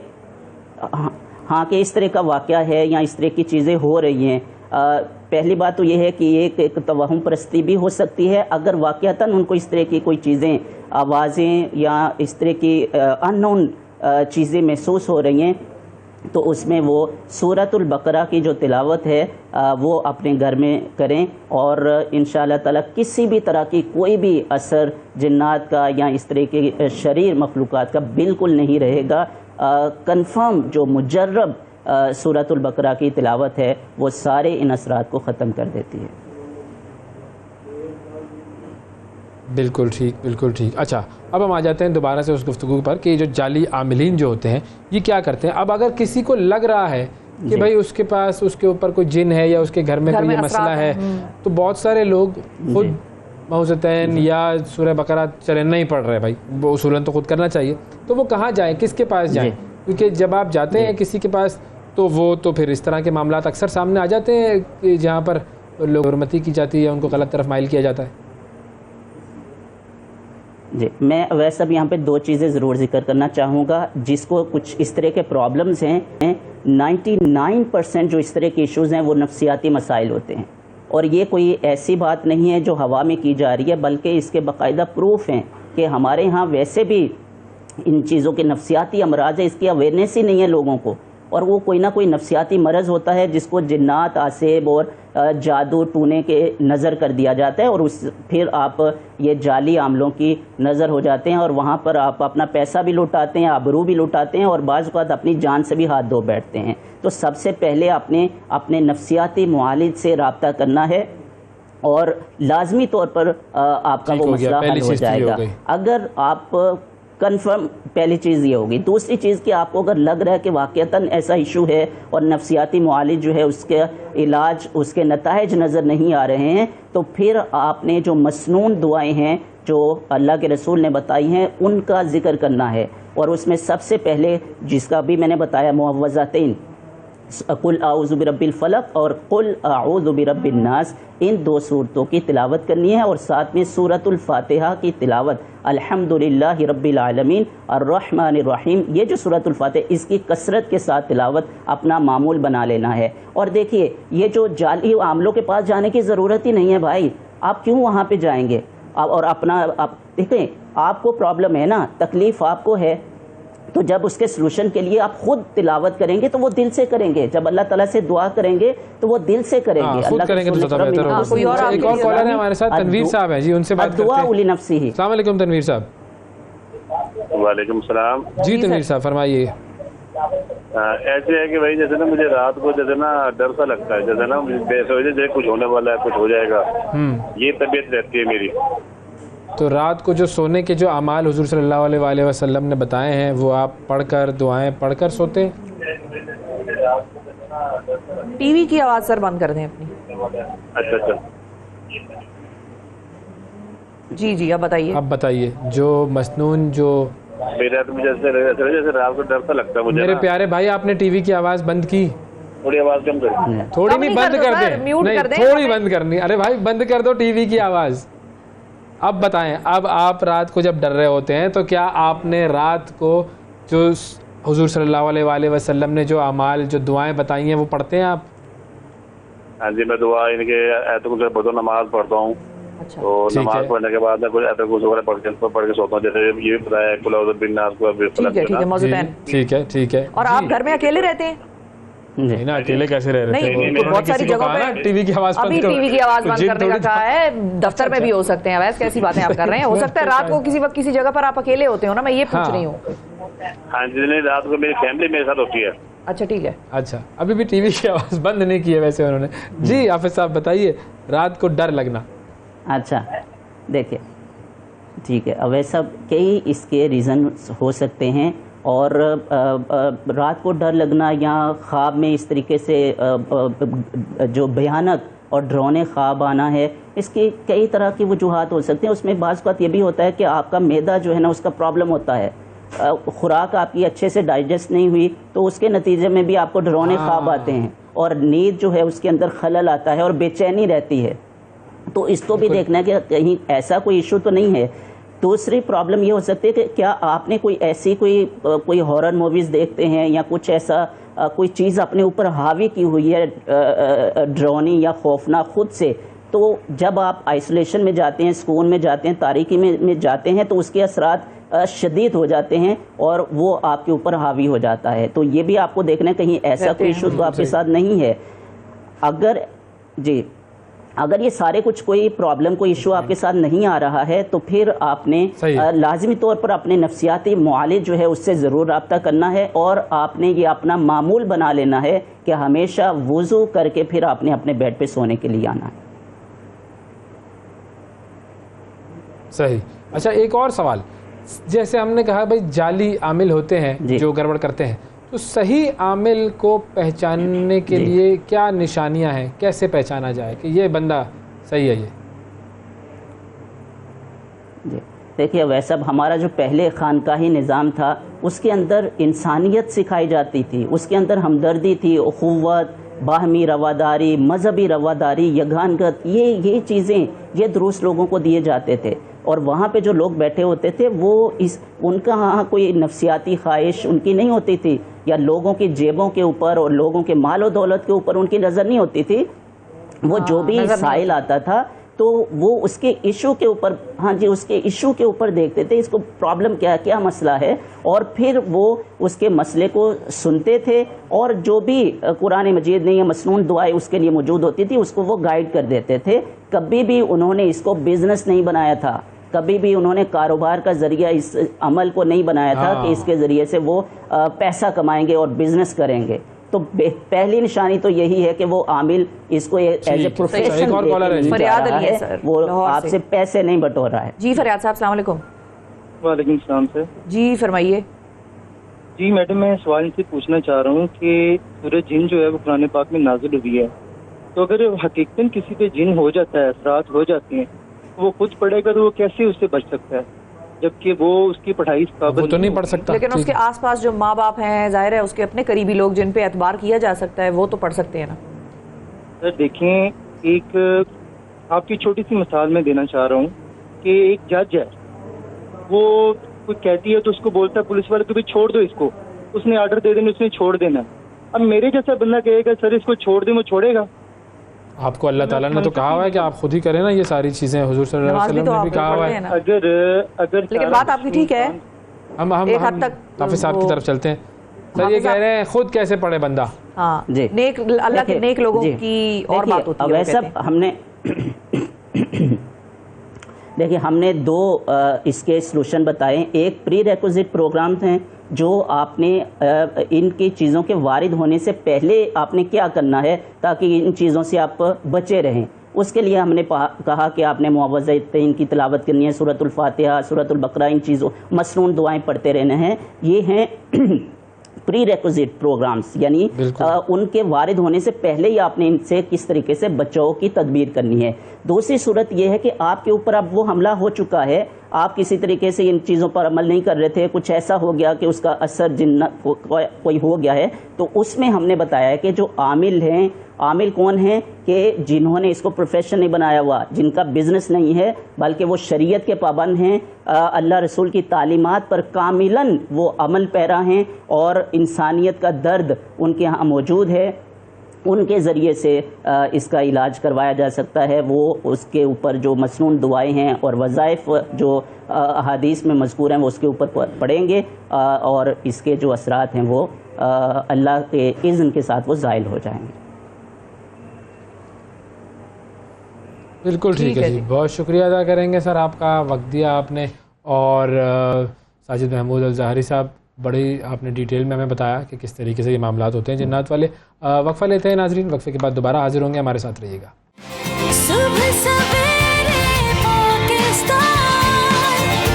हाँ कि इस तरह का वाक़या है या इस तरह की चीज़ें हो रही हैं। पहली बात तो ये है कि एक तवहुम परस्ती भी हो सकती है, अगर वाक़यातन उनको इस तरह की कोई चीज़ें, आवाज़ें या इस तरह की अननोन चीज़ें महसूस हो रही हैं, तो उसमें वो सूरतुल बकरा की जो तिलावत है वो अपने घर में करें, और इंशाअल्लाह ताला किसी भी तरह की कोई भी असर जिन्नात का या इस तरह के शरीर मखलूक़ात का बिल्कुल नहीं रहेगा। कंफर्म जो मुजर्रब सूरतुल बकरा की तिलावत है वो सारे इन असरात को ख़त्म कर देती है। बिल्कुल ठीक, बिल्कुल ठीक। अच्छा, अब हम आ जाते हैं दोबारा से उस गुफ्तगू पर कि जो जाली आमिलीन जो होते हैं ये क्या करते हैं। अब अगर किसी को लग रहा है कि भाई उसके पास, उसके ऊपर कोई जिन है या उसके घर में कोई ये मसला है, तो बहुत सारे लोग खुद मौज़तैन या सूरह बकरा चले नहीं पढ़ रहे, भाई वो उसूलन तो खुद करना चाहिए, तो वो कहाँ जाएँ, किसके पास जाएँ? क्योंकि जब आप जाते हैं किसी के पास तो वो तो फिर इस तरह के मामला अक्सर सामने आ जाते हैं कि जहाँ पर लोग हुर्मती की जाती है या उनको गलत तरफ माइल किया जाता है। जी, मैं वैसे अब यहाँ पे 2 चीज़ें ज़रूर जिक्र करना चाहूँगा। जिसको कुछ इस तरह के प्रॉब्लम्स हैं, 99% जो इस तरह के इश्यूज़ हैं वो नफ्सियाती मसाइल होते हैं, और ये कोई ऐसी बात नहीं है जो हवा में की जा रही है, बल्कि इसके बाकायदा प्रूफ हैं कि हमारे यहाँ वैसे भी इन चीज़ों के नफ्सियाती अमराज है, इसकी अवेयरनेस ही नहीं है लोगों को, और वो कोई ना कोई नफ्सियाती मरज़ होता है जिसको जिन्नात, आसेब और जादू टूने के नज़र कर दिया जाता है, और उस फिर आप ये जाली आमलों की नज़र हो जाते हैं और वहाँ पर आप अपना पैसा भी लुटाते हैं, आबरू भी लुटाते हैं और बाज़ औक़ात अपनी जान से भी हाथ धो बैठते हैं। तो सबसे पहले अपने नफ्सियाती मुआलिज से रब्ता करना है और लाजमी तौर पर आपका वो मसला हल हो जाएगा। अगर आप कन्फर्म, पहली चीज़ ये होगी। दूसरी चीज़ कि आपको अगर लग रहा है कि वाक़तन ऐसा इशू है और नफ्सियाती मुआलिज जो है उसके इलाज, उसके नताइज नज़र नहीं आ रहे हैं, तो फिर आपने जो मसनून दुआएं हैं जो अल्लाह के रसूल ने बताई हैं उनका जिक्र करना है। और उसमें सबसे पहले जिसका भी मैंने बताया, मुअव्वज़तैन, कुल आऊज़ु बिरब्बिल फलक और कुल आऊज़ु बिरब्बिन नास, इन दो सूरतों की तिलावत करनी है और साथ में सूरतुल फातिहा की तिलावत, अल्हम्दुलिल्लाहि रब्बिल आलमीन अर्रहमानिर रहीम, ये जो सूरतुल फातिहा, इसकी कसरत के साथ तिलावत अपना मामूल बना लेना है। और देखिए, ये जो जाली आमलों के पास जाने की ज़रूरत ही नहीं है भाई, आप क्यों वहाँ पे जाएंगे? और आप देखें, आपको प्रॉब्लम है ना, तकलीफ़ आपको है, तो जब उसके सलूशन के लिए आप खुद तिलावत करेंगे तो वो दिल से करेंगे। जब अल्लाह ताला से दुआ करेंगे तो वो दिल से करेंगे। अल्लाह करेंगे तो ज़्यादा बेहतर होगा। कोई और एक और कॉलर है हमारे साथ, तनवीर साहब हैं जी, उनसे बात करते हैं। दुआ उली नफ्सी ही। अस्सलाम वालेकुम तनवीर साहब। वालेकुम सलाम जी तनवीर साहब फरमाइए। ऐसे है कि भाई जैसे ना मुझे रात को जैसे ना डर सा लगता है, जैसे ना मुझे जैसे कुछ होने वाला है, कुछ हो जाएगा, ये तबीयत रहती है मेरी। तो रात को जो सोने के जो अमाल हुजूर सल्लल्लाहु अलैहि वसल्लम ने बताए हैं वो आप पढ़कर, दुआएं पढ़कर सोते हैं? टीवी की आवाज़ सर बंद कर दें अपनी। अच्छा। जी अब बताइए। अब बताइए, जो मसनून जो मेरा तो मुझे जैसे रात को डर सा लगता है मुझे। मेरे प्यारे भाई, आपने टीवी की आवाज़ बंद की? थोड़ी आवाज़ कम कर। थोड़ी नहीं, बंद कर दें, नहीं थोड़ी बंद करनी। अरे भाई बंद कर दो टीवी की आवाज़। अब बताएं, अब आप रात को जब डर रहे होते हैं तो क्या आपने रात को जो हुजूर सल्लल्लाहु अलैहि वसल्लम ने जो अमाल, जो दुआएं बताई हैं वो पढ़ते हैं आप? हाँ जी, मैं दुआ इनके नमाज पढ़ता हूँ। अच्छा। तो नमाज पढ़ने के बाद कुछ पढ़ के सोता हूँ, जैसे ये बताया ठीक है। और आप घर में अकेले रहते हैं? नहीं ना, अकेले कैसे रह रहे थे? बहुत सारी जगहों पे टीवी की आवाज़ अभी टीवी की आवाज़ बंद करने का कहा है, दफ्तर में भी हो सकते हैं। वैसे कैसी बातें आप कर रहे हैं? हो सकता है रात को किसी वक्त किसी जगह पर आप अकेले होते हो ना, मैं ये पूछ रही हूँ। हाँ जी, रात को मेरी फैमिली मेरे साथ होती है। अच्छा ठीक है। अच्छा, अभी भी टीवी की आवाज़ बंद नहीं की है वैसे उन्होंने। जी हाफिज साहब बताइए, रात को डर लगना। अच्छा देखिए, ठीक है, अब वैसा कई इसके रीज़न हो सकते हैं। और रात को डर लगना या ख्वाब में इस तरीके से जो भयानक और डरावने ख्वाब आना है, इसकी कई तरह की वजूहात हो सकती हैं। उसमें बाज़ बात ये भी होता है कि आपका मैदा जो है ना, उसका प्रॉब्लम होता है, खुराक आपकी अच्छे से डाइजेस्ट नहीं हुई, तो उसके नतीजे में भी आपको डरावने ख्वाब आते हैं और नींद जो है उसके अंदर खलल आता है और बेचैनी रहती है। तो इसको भी देखना है कि कहीं ऐसा कोई इशू तो नहीं है। दूसरी प्रॉब्लम ये हो सकती है कि क्या आपने कोई ऐसी कोई हॉरर मूवीज़ देखते हैं या कुछ ऐसा कोई चीज़ अपने ऊपर हावी की हुई है डरावनी या खौफनाक खुद से, तो जब आप आइसोलेशन में जाते हैं, सुकून में जाते हैं, तारीकी में जाते हैं, तो उसके असरात शदीद हो जाते हैं और वो आपके ऊपर हावी हो जाता है। तो ये भी आपको देखना है कहीं ऐसा कोई इशू तो आपके साथ नहीं है। अगर ये सारे कुछ कोई प्रॉब्लम, कोई इशू आपके साथ नहीं आ रहा है, तो फिर आपने लाजमी तौर पर अपने नफ्सियाती मुआलिज जो है उससे ज़रूर रब्ता करना है और आपने ये अपना मामूल बना लेना है कि हमेशा वुज़ू करके फिर आपने अपने बेड पे सोने के लिए आना है। सही। अच्छा, एक और सवाल, जैसे हमने कहा भाई जाली आमिल होते हैं जो गड़बड़ करते हैं, तो सही आमिल को पहचानने के लिए क्या निशानियां हैं, कैसे पहचाना जाए कि ये बंदा सही है? ये देखिए, वैसा हमारा जो पहले खानकाही निज़ाम था उसके अंदर इंसानियत सिखाई जाती थी, उसके अंदर हमदर्दी थी, उख़ुव्वत, बाहमी रवादारी, मजहबी रवादारी, यगानगत, ये चीज़ें, ये दुरूस लोगों को दिए जाते थे। और वहाँ पे जो लोग बैठे होते थे वो उनका हाँ कोई नफ्सियाती ख्वाहिश उनकी नहीं होती थी, या लोगों की जेबों के ऊपर और लोगों के माल और दौलत के ऊपर उनकी नज़र नहीं होती थी। वो जो भी साइल आता था तो वो उसके इशू के ऊपर, हाँ जी, उसके इशू के ऊपर देखते थे इसको प्रॉब्लम क्या है, क्या मसला है, और फिर वो उसके मसले को सुनते थे और जो भी कुरान मजीद में या मसनून दुआएं उसके लिए मौजूद होती थी उसको वो गाइड कर देते थे। कभी भी उन्होंने इसको बिजनेस नहीं बनाया था, कभी भी उन्होंने कारोबार का जरिया इस अमल को नहीं बनाया था कि इसके जरिए से वो पैसा कमाएंगे और बिजनेस करेंगे। तो पहली निशानी तो यही है कि वो आमिल इसको एज ए प्रोफेशन फरियाद अली है सर, वो आपसे पैसे नहीं बटोर रहा है। जी फरियाद साहब, अस्सलाम वालेकुम। वालेकुम सलाम सर। जी फरमाइए। जी मैडम, मैं सवाल इनसे पूछना चाह रहा हूँ कि सूरह जिन जो है वो कुरान पाक में नाजिल हुई है, तो अगर हकीकतन किसी पे जिन हो जाता है, असरात हो जाते हैं, वो खुद पढ़ेगा तो वो कैसे उससे बच सकता है, जबकि वो उसकी पढ़ाई वो तो नहीं पढ़ सकता। लेकिन उसके आसपास जो माँ बाप हैं, जाहिर है उसके अपने करीबी लोग जिन पे एतबार किया जा सकता है, वो तो पढ़ सकते हैं ना। सर देखें, एक आपकी छोटी सी मिसाल मैं देना चाह रहा हूँ कि एक जज है, वो कोई कहती है तो उसको बोलता है पुलिस वाले को भी छोड़ दो इसको, उसने ऑर्डर दे देना, उसने छोड़ देना। अब मेरे जैसा बंदा कहेगा सर इसको छोड़ दे, वो छोड़ेगा? आपको अल्लाह ताला ने तो कहा हुआ है कि आप खुद ही करें ना ये सारी चीजें, हुजूर सल्लल्लाहु अलैहि वसल्लम ने भी कहा हुआ है। अगर लेकिन बात आपकी ठीक है, हम एक हद तक हाफिज साहब की तरफ चलते हैं। सर ये कह रहे हैं खुद कैसे पढ़े बंदा? हाँ जी, नेक अल्लाह के नेक लोगों की और बात होती है। वैसे हमने देखिए हमने दो इसके सलूशन बताए। एक प्री रेक्विजिट प्रोग्राम थे जो आपने इनकी चीज़ों के वारिद होने से पहले आपने क्या करना है ताकि इन चीज़ों से आप बचे रहें। उसके लिए हमने कहा कि आपने मुआवज़तैन की तिलावत करनी है, सूरतुल फातिहा, सूरतुल बकरा, इन चीज़ों मसनून दुआएं पढ़ते रहने हैं। ये हैं प्री रेक्विजिट प्रोग्राम्स, यानी उनके वारिद होने से पहले ही आपने इनसे किस तरीके से बचाव की तदबीर करनी है। दूसरी सूरत यह है कि आपके ऊपर अब वो हमला हो चुका है, आप किसी तरीके से इन चीज़ों पर अमल नहीं कर रहे थे, कुछ ऐसा हो गया कि उसका असर जिन्न कोई हो गया है, तो उसमें हमने बताया है कि जो आमिल हैं, आमिल कौन हैं कि जिन्होंने इसको प्रोफेशन नहीं बनाया हुआ, जिनका बिजनेस नहीं है, बल्कि वो शरीयत के पाबंद हैं, अल्लाह रसूल की तालीमात पर कामिलन वो अमल पैरा हैं और इंसानियत का दर्द उनके यहाँ मौजूद है। उनके ज़रिए से इसका इलाज करवाया जा सकता है। वो उसके ऊपर जो मसनून दुआएं हैं और वज़ाइफ जो अहादीस में मज़कूर हैं वो उसके ऊपर पढ़ेंगे और इसके जो असरात हैं वो अल्लाह के इज़्न के साथ वो ज़ाइल हो जाएंगे। बिल्कुल ठीक है जी, बहुत शुक्रिया अदा करेंगे सर, आपका वक्त दिया आपने। और साजिद महमूद अल-ज़ाहरी साहब, बड़ी आपने डिटेल में हमें बताया कि किस तरीके से ये मामलात होते हैं जिन्नात वाले। वक्फा लेते हैं नाजरीन, वक्फे के बाद दोबारा हाजिर होंगे, हमारे साथ रहिएगा। सुबह सवेरे पाकिस्तान,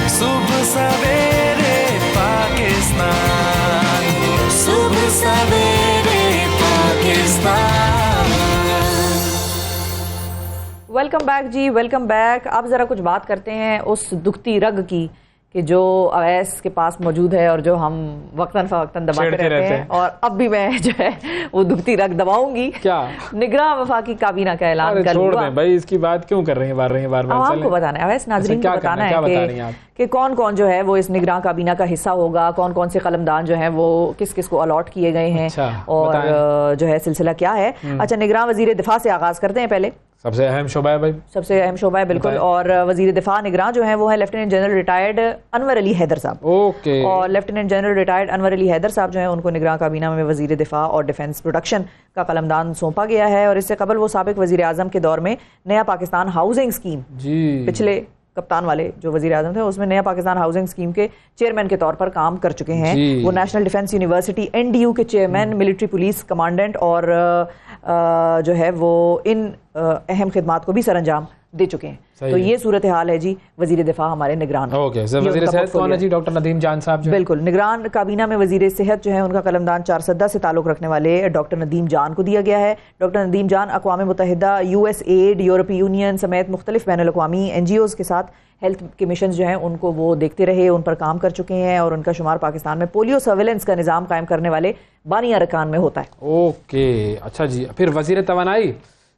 सुबह सवेरे पाकिस्तान, सुबह सवेरे पाकिस्तान। वेलकम बैक जी, वेलकम बैक। अब ज़रा कुछ बात करते हैं उस दुखती रग की कि जो अवैस के पास मौजूद है और जो हम वक्तन फ़वक्तन दबाते रहते हैं। और अब भी मैं जो है वो दुखती रग दबाऊंगी। क्या? निगरां वफाकी काबीना का ऐलान कर छोड़ दें भाई, इसकी बात क्यों कर रही हैं बार-बार? आपको बताना है, अवैस नाज़रीन को बताना है कि कौन कौन जो है वो इस निगरां काबीना का हिस्सा होगा, कौन कौन से कलमदान जो है वो किस किस को अलॉट किए गए हैं और जो है सिलसिला क्या है। अच्छा, निगरां वज़ीर दिफा से आगाज़ करते हैं। पहले सबसे अहम शोबा है भाई, सबसे अहम शोबा है बिल्कुल। और वजीर दिफा निगरां जो है वो है lieutenant general retired Anwar Ali Haider साहब। ओके। और lieutenant general retired Anwar Ali Haider साहब जो है उनको निगरां काबीना में वजीर दिफा और डिफेंस प्रोडक्शन का कलमदान सौंपा गया है। और इससे कबल वो साबिक वजीर आजम के दौर में नया पाकिस्तान हाउसिंग स्कीम, पिछले कप्तान वाले जो वजीर आजम थे उसमें नया पाकिस्तान हाउसिंग स्कीम के चेयरमैन के तौर पर काम कर चुके हैं। वो नेशनल डिफेंस यूनिवर्सिटी NDU के चेयरमैन, मिलिट्री पुलिस कमांडेंट और जो है वो इन अहम खिदमात को भी सरअंजाम दे चुके हैं। तो ये सूरत हाल है जी वजीर दिफा हमारे निगरान। वजीर सेहत कौन है जी? डॉक्टर नदीम जान साहब। बिल्कुल, निगरान काबीना में वजीर सेहत जो है उनका कलमदान चारसद्दा से ताल्लुक रखने वाले डॉक्टर नदीम जान को दिया गया है। डॉक्टर नदीम जान अक़वाम मुत्तहिदा, USAID, यूरोपीय यूनियन समेत मुख्तलिफ बैनुल अक़वामी NGOs के साथ हेल्थ के मिशन जो हैं उनको वो देखते रहे, उन पर काम कर चुके हैं और उनका शुमार पाकिस्तान में पोलियो सर्वेलेंस का निज़ाम कायम करने वाले बानी अरकान में होता है। ओके, अच्छा जी। फिर वजीर तवानाई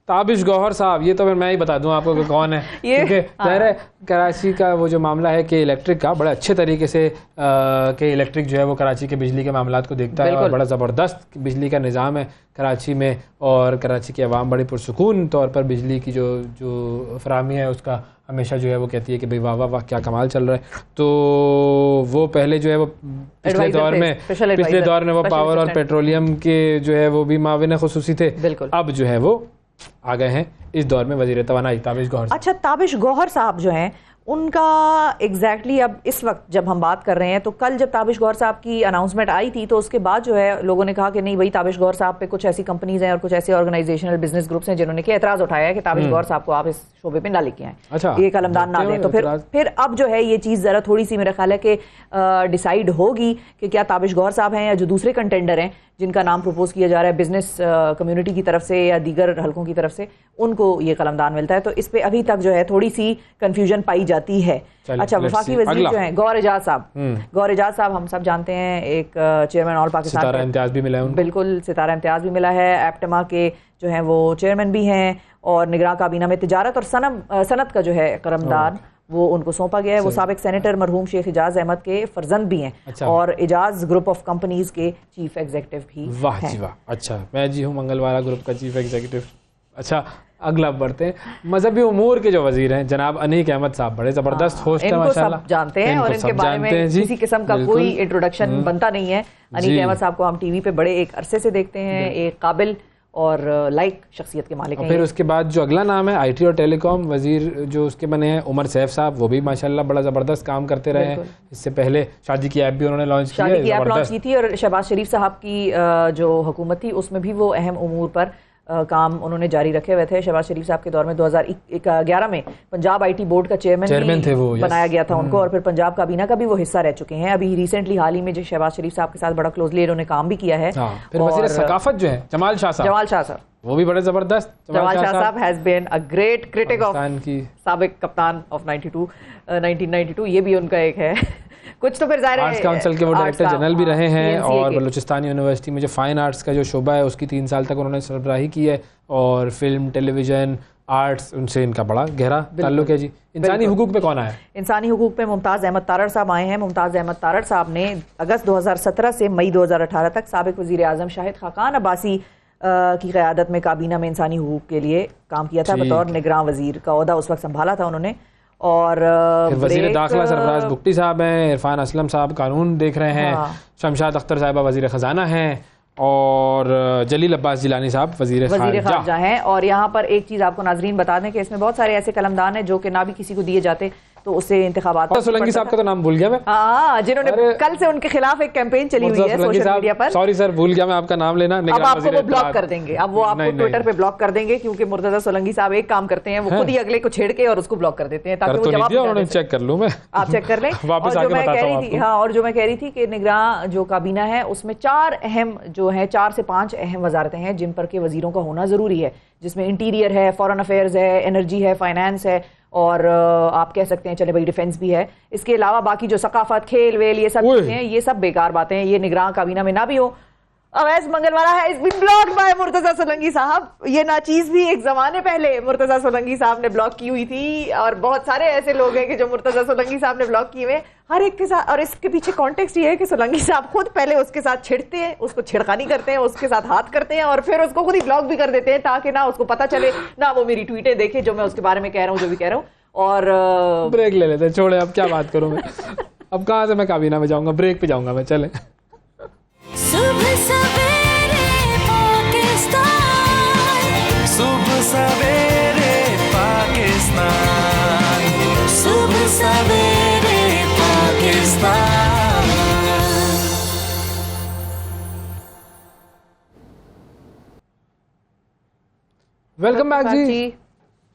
ताबिश गौहर साहब, ये तो फिर मैं ही बता दूं आपको कि कौन है, क्योंकि ज़ाहिर है कराची का वो जो मामला है कि इलेक्ट्रिक का बड़े अच्छे तरीके से कि इलेक्ट्रिक जो है वो कराची के बिजली के मामलात को देखता है और बड़ा ज़बरदस्त बिजली का निज़ाम है कराची में, और कराची की आवाम बड़ी पुरसुकून तौर पर बिजली की जो फराहमी है उसका हमेशा जो है वो कहती है कि भाई वाह वाह वाह क्या कमाल चल रहा है। तो वो पहले जो है वो पिछले दौर में वो पावर और पेट्रोलियम के जो है वो भी माविन खुसूसी थे, अब जो है वो आ गए हैं इस दौर में वज़ीर तवानाई ताबिश गौहर। अच्छा, ताबिश गौहर साहब जो हैं उनका एग्जैक्टली अब इस वक्त जब हम बात कर रहे हैं, तो कल जब ताबिश गौहर साहब की अनाउंसमेंट आई थी तो उसके बाद जो है लोगों ने कहा कि नहीं भाई ताबिश गौहर साहब पे कुछ ऐसी कंपनीज हैं और कुछ ऐसे ऑर्गेनाइजेशनल बिजनेस ग्रुप्स हैं जिन्होंने एतराज़ उठाया है कि ताबिश गौहर साहब को आप इस शोबे पे ना लेके आए, अच्छा, ये कलमदान ना दें। तो फिर अब जो है ये चीज़ ज़रा थोड़ी सी मेरा ख्याल है कि डिसाइड होगी कि क्या ताबिश गौहर साहब हैं या जो दूसरे कंटेंडर हैं जिनका नाम प्रपोज किया जा रहा है बिजनेस कम्युनिटी की तरफ से या दीगर हलकों की तरफ से, उनको ये कलमदान मिलता है। तो इस पे अभी तक जो है थोड़ी सी कंफ्यूजन पाई जाती है। अच्छा, वफाकी वजीर जो हैं गौहर एजाज साहब, गौहर एजाज साहब हम सब जानते हैं एक चेयरमैन ऑल पाकिस्तान, सितारा इम्तियाज भी मिला है उनको, बिल्कुल सितारा इम्तियाज भी मिला है, एप्टमा के जो हैं वो चेयरमैन भी हैं, और निगरान काबीना में तिजारत और सनत का जो है करमदान वो उनको सौंपा गया है। वो साबिक सेनेटर मरहूम शेख एजाज अहमद के फर्जंद भी हैं, अच्छा, और एजाज ग्रुप ऑफ कंपनीज के चीफ एग्जीक्यूटिव भी हैं। वाह जी वाह, अच्छा, मैं जी हूँ मंगलवाला ग्रुप का चीफ एग्जीक्यूटिव। अच्छा, अगला बढ़ते हैं, मजहबी उमूर के जो वजीर हैं जनाब अनीक अहमद साहब, बड़े जबरदस्त होस्ट हैं माशाल्लाह, सब जानते हैं और इनके बारे में किसी किस्म का कोई इंट्रोडक्शन बनता नहीं है। अनीक अहमद साहब को हम टीवी पे बड़े एक अरसे से देखते हैं, एक काबिल और लाइक शख्सियत के मालिक हैं। फिर उसके बाद जो अगला नाम है आईटी और टेलीकॉम वजीर जो उसके बने हैं उमर सैफ साहब, वो भी माशाल्लाह बड़ा ज़बरदस्त काम करते रहे हैं। इससे पहले शादी की ऐप भी उन्होंने लॉन्च की थी, और शहबाज शरीफ साहब की जो हुकूमत थी उसमें भी वो अहम उमूर पर काम उन्होंने जारी रखे हुए थे। शहबाज शरीफ साहब के दौर में 2011 में पंजाब आईटी बोर्ड का चेयरमैन थे वो, बनाया गया था उनको, और फिर पंजाब काबीना का भी वो हिस्सा रह चुके हैं। अभी रिसेंटली हाल ही में जो शहबाज शरीफ साहब के साथ बड़ा क्लोजली इन्होंने काम भी किया है। फिर वज़ीर सकाफत जो है जमाल शाह साहब, वो भी बड़े जबरदस्त। जमाल शाह साहब has been a great critic of साबिक कप्तान ऑफ 1992, ये भी उनका एक है। कुछ तो फिर ज़ाहिर है आर्ट्स काउंसिल के वो डायरेक्टर जनरल भी रहे हैं, और बलूचिस्तान यूनिवर्सिटी में जो फाइन आर्ट्स का जो शोबा है उसकी 3 साल तक उन्होंने सरबराही की है, और फिल्म टेलीविज़न आर्ट्स उनसे इनका बड़ा गहरा ताल्लुक है जी। इंसानी हुकूक पे कौन आया? इंसानी हुकूक पे मुमताज़ अहमद तारड़ साहब आए हैं। मुमताज़ अहमद तारड़ साहब ने अगस्त 2017 से मई 2018 तक साबिक वज़ीर आज़म शाहिद खाकान अब्बासी की क़यादत में काबीना में इंसानी हुकूक के लिए काम किया था, बतौर निगरान वज़ीर का ओहदा उस वक्त संभाला था उन्होंने। और वज़ीर दाखिला सरफराज बुख्ती साहब हैं, इरफान असलम साहब कानून देख रहे हैं, शमशाद अख्तर साहिबा वज़ीर ख़जाना हैं, और जलील अब्बास जिलानी साहब वज़ीर ख़ारजा हैं। और यहाँ पर एक चीज़ आपको नाज़रीन बता दें कि इसमें बहुत सारे ऐसे कलमदान हैं जो कि ना भी किसी को दिए जाते तो उससे इंतखाबात। सोलंकी साहब का तो नाम भूल गया मैं, जिन्होंने कल से उनके खिलाफ एक कैंपेन चली हुई है सोशल मीडिया पर। सॉरी सर, भूल गया मैं आपका नाम लेना। अब आपको वो ब्लॉक कर देंगे, अब वो आपको ट्विटर पे ब्लॉक कर देंगे, क्योंकि मुर्तज़ा सोलंकी साहब एक काम करते हैं, वो खुद ही अगले को छेड़ के और उसको ब्लॉक कर देते हैं ताकि वो जवाब चेक कर लूं मैं, आप चेक कर लें। और जो मैं कह रही थी, और जो मैं कह रही थी कि निगरान जो काबीना है उसमें 4 अहम जो है 4 से 5 अहम वजारतें हैं जिन पर के वजीरों का होना जरूरी है, जिसमें इंटीरियर है, फॉरेन अफेयर्स है, एनर्जी है, फाइनेंस है, और आप कह सकते हैं चले भाई डिफेंस भी है। इसके अलावा बाकी जो सकाफत, खेल वेल, ये सब चीजें हैं, ये सब बेकार बातें हैं, ये निगरान काबीना में ना भी हो। अवैस मंगलवाला है is been blocked by Murtaza Solanki साहब। ये नाचीज भी एक जमाने पहले मुर्तज़ा सोलंकी साहब ने ब्लॉक की हुई थी, और बहुत सारे ऐसे लोग हैं कि जो मुर्तज़ा सोलंकी साहब ने ब्लॉक किए हुए हर एक के साथ। और इसके पीछे कॉन्टेक्स्ट ये है कि सोलंकी साहब खुद पहले उसके साथ छिड़ते हैं, उसको छिड़खानी करते हैं, उसके साथ हाथ करते हैं, और फिर उसको खुद ही ब्लॉक भी कर देते हैं ताकि ना उसको पता चले, ना वो मेरी ट्वीटें देखे जो मैं उसके बारे में कह रहा हूँ, जो भी कह रहा हूँ। और ब्रेक ले लेते हैं, छोड़े अब क्या बात करूँ मैं। अब कहाँ से मैं काबीना में जाऊँगा, ब्रेक पे जाऊँगा मैं, चले। सुबह सवेरे पाकिस्तान, सुबह सवेरे पाकिस्तान, सुबह सवेरे पाकिस्तान। वेलकम बैक जी।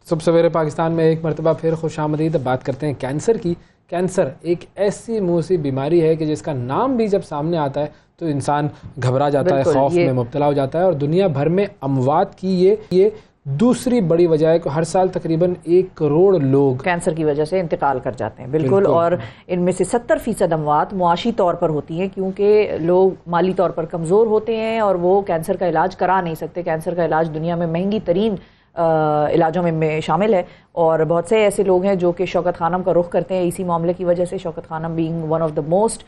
सुबह सवेरे पाकिस्तान में एक मरतबा फिर खुशामदीद। बात करते हैं कैंसर की। कैंसर एक ऐसी मुँह सी बीमारी है कि जिसका नाम भी जब सामने आता है तो इंसान घबरा जाता है, खौफ में मुब्तला हो जाता है, और दुनिया भर में अमवात की ये दूसरी बड़ी वजह है कि हर साल तकरीबन 1 करोड़ लोग कैंसर की वजह से इंतकाल कर जाते हैं। बिल्कुल। और इनमें से 70% अमवात मुआशी तौर पर होती हैं, क्योंकि लोग माली तौर पर कमज़ोर होते हैं और वो कैंसर का इलाज करा नहीं सकते। कैंसर का इलाज दुनिया में महंगी तरीन इलाजों में शामिल है। और बहुत से ऐसे लोग हैं जो कि शौकत खानम का रुख करते हैं इसी मामले की वजह से। Shaukat Khanum being one of the most,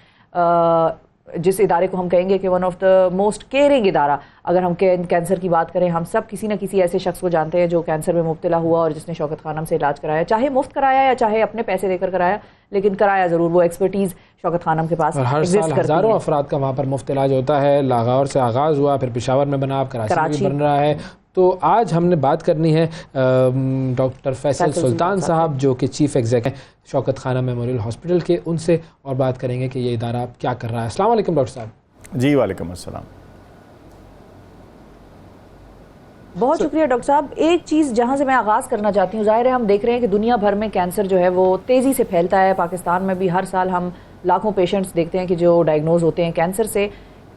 जिस इदारे को हम कहेंगे कि one of the most caring इदारा, अगर हम कैंसर की बात करें, हम सब किसी न किसी ऐसे शख्स को जानते हैं जो कैंसर में मुब्तला हुआ और जिसने शौकत खानम से इलाज कराया, चाहे मुफ्त कराया या चाहे अपने पैसे देकर कराया, लेकिन कराया ज़रूर। वो एक्सपर्टीज़ शौकत खानम के पास हर साल हज़ारों अफराद का वहाँ पर मुफ्त इलाज होता है। लाहौर से आगाज़ हुआ, फिर पेशावर में बना, अब कराची में बन रहा है। तो आज हमने बात करनी है डॉक्टर फैसल सुल्तान साहब जो कि चीफ़ एग्जीक्यूटिव हैं शौकत खानम मेमोरियल हॉस्पिटल के, उनसे और बात करेंगे कि ये इदारा क्या कर रहा है। अस्सलाम वालेकुम डॉक्टर साहब। जी वालेकुम अस्सलाम। बहुत शुक्रिया डॉक्टर साहब। एक चीज़ जहाँ से मैं आगाज़ करना चाहती हूँ, ज़ाहिर है हम देख रहे हैं कि दुनिया भर में कैंसर जो है वो तेज़ी से फैलता है। पाकिस्तान में भी हर साल हम लाखों पेशेंट्स देखते हैं कि जो डायग्नोज होते हैं कैंसर से।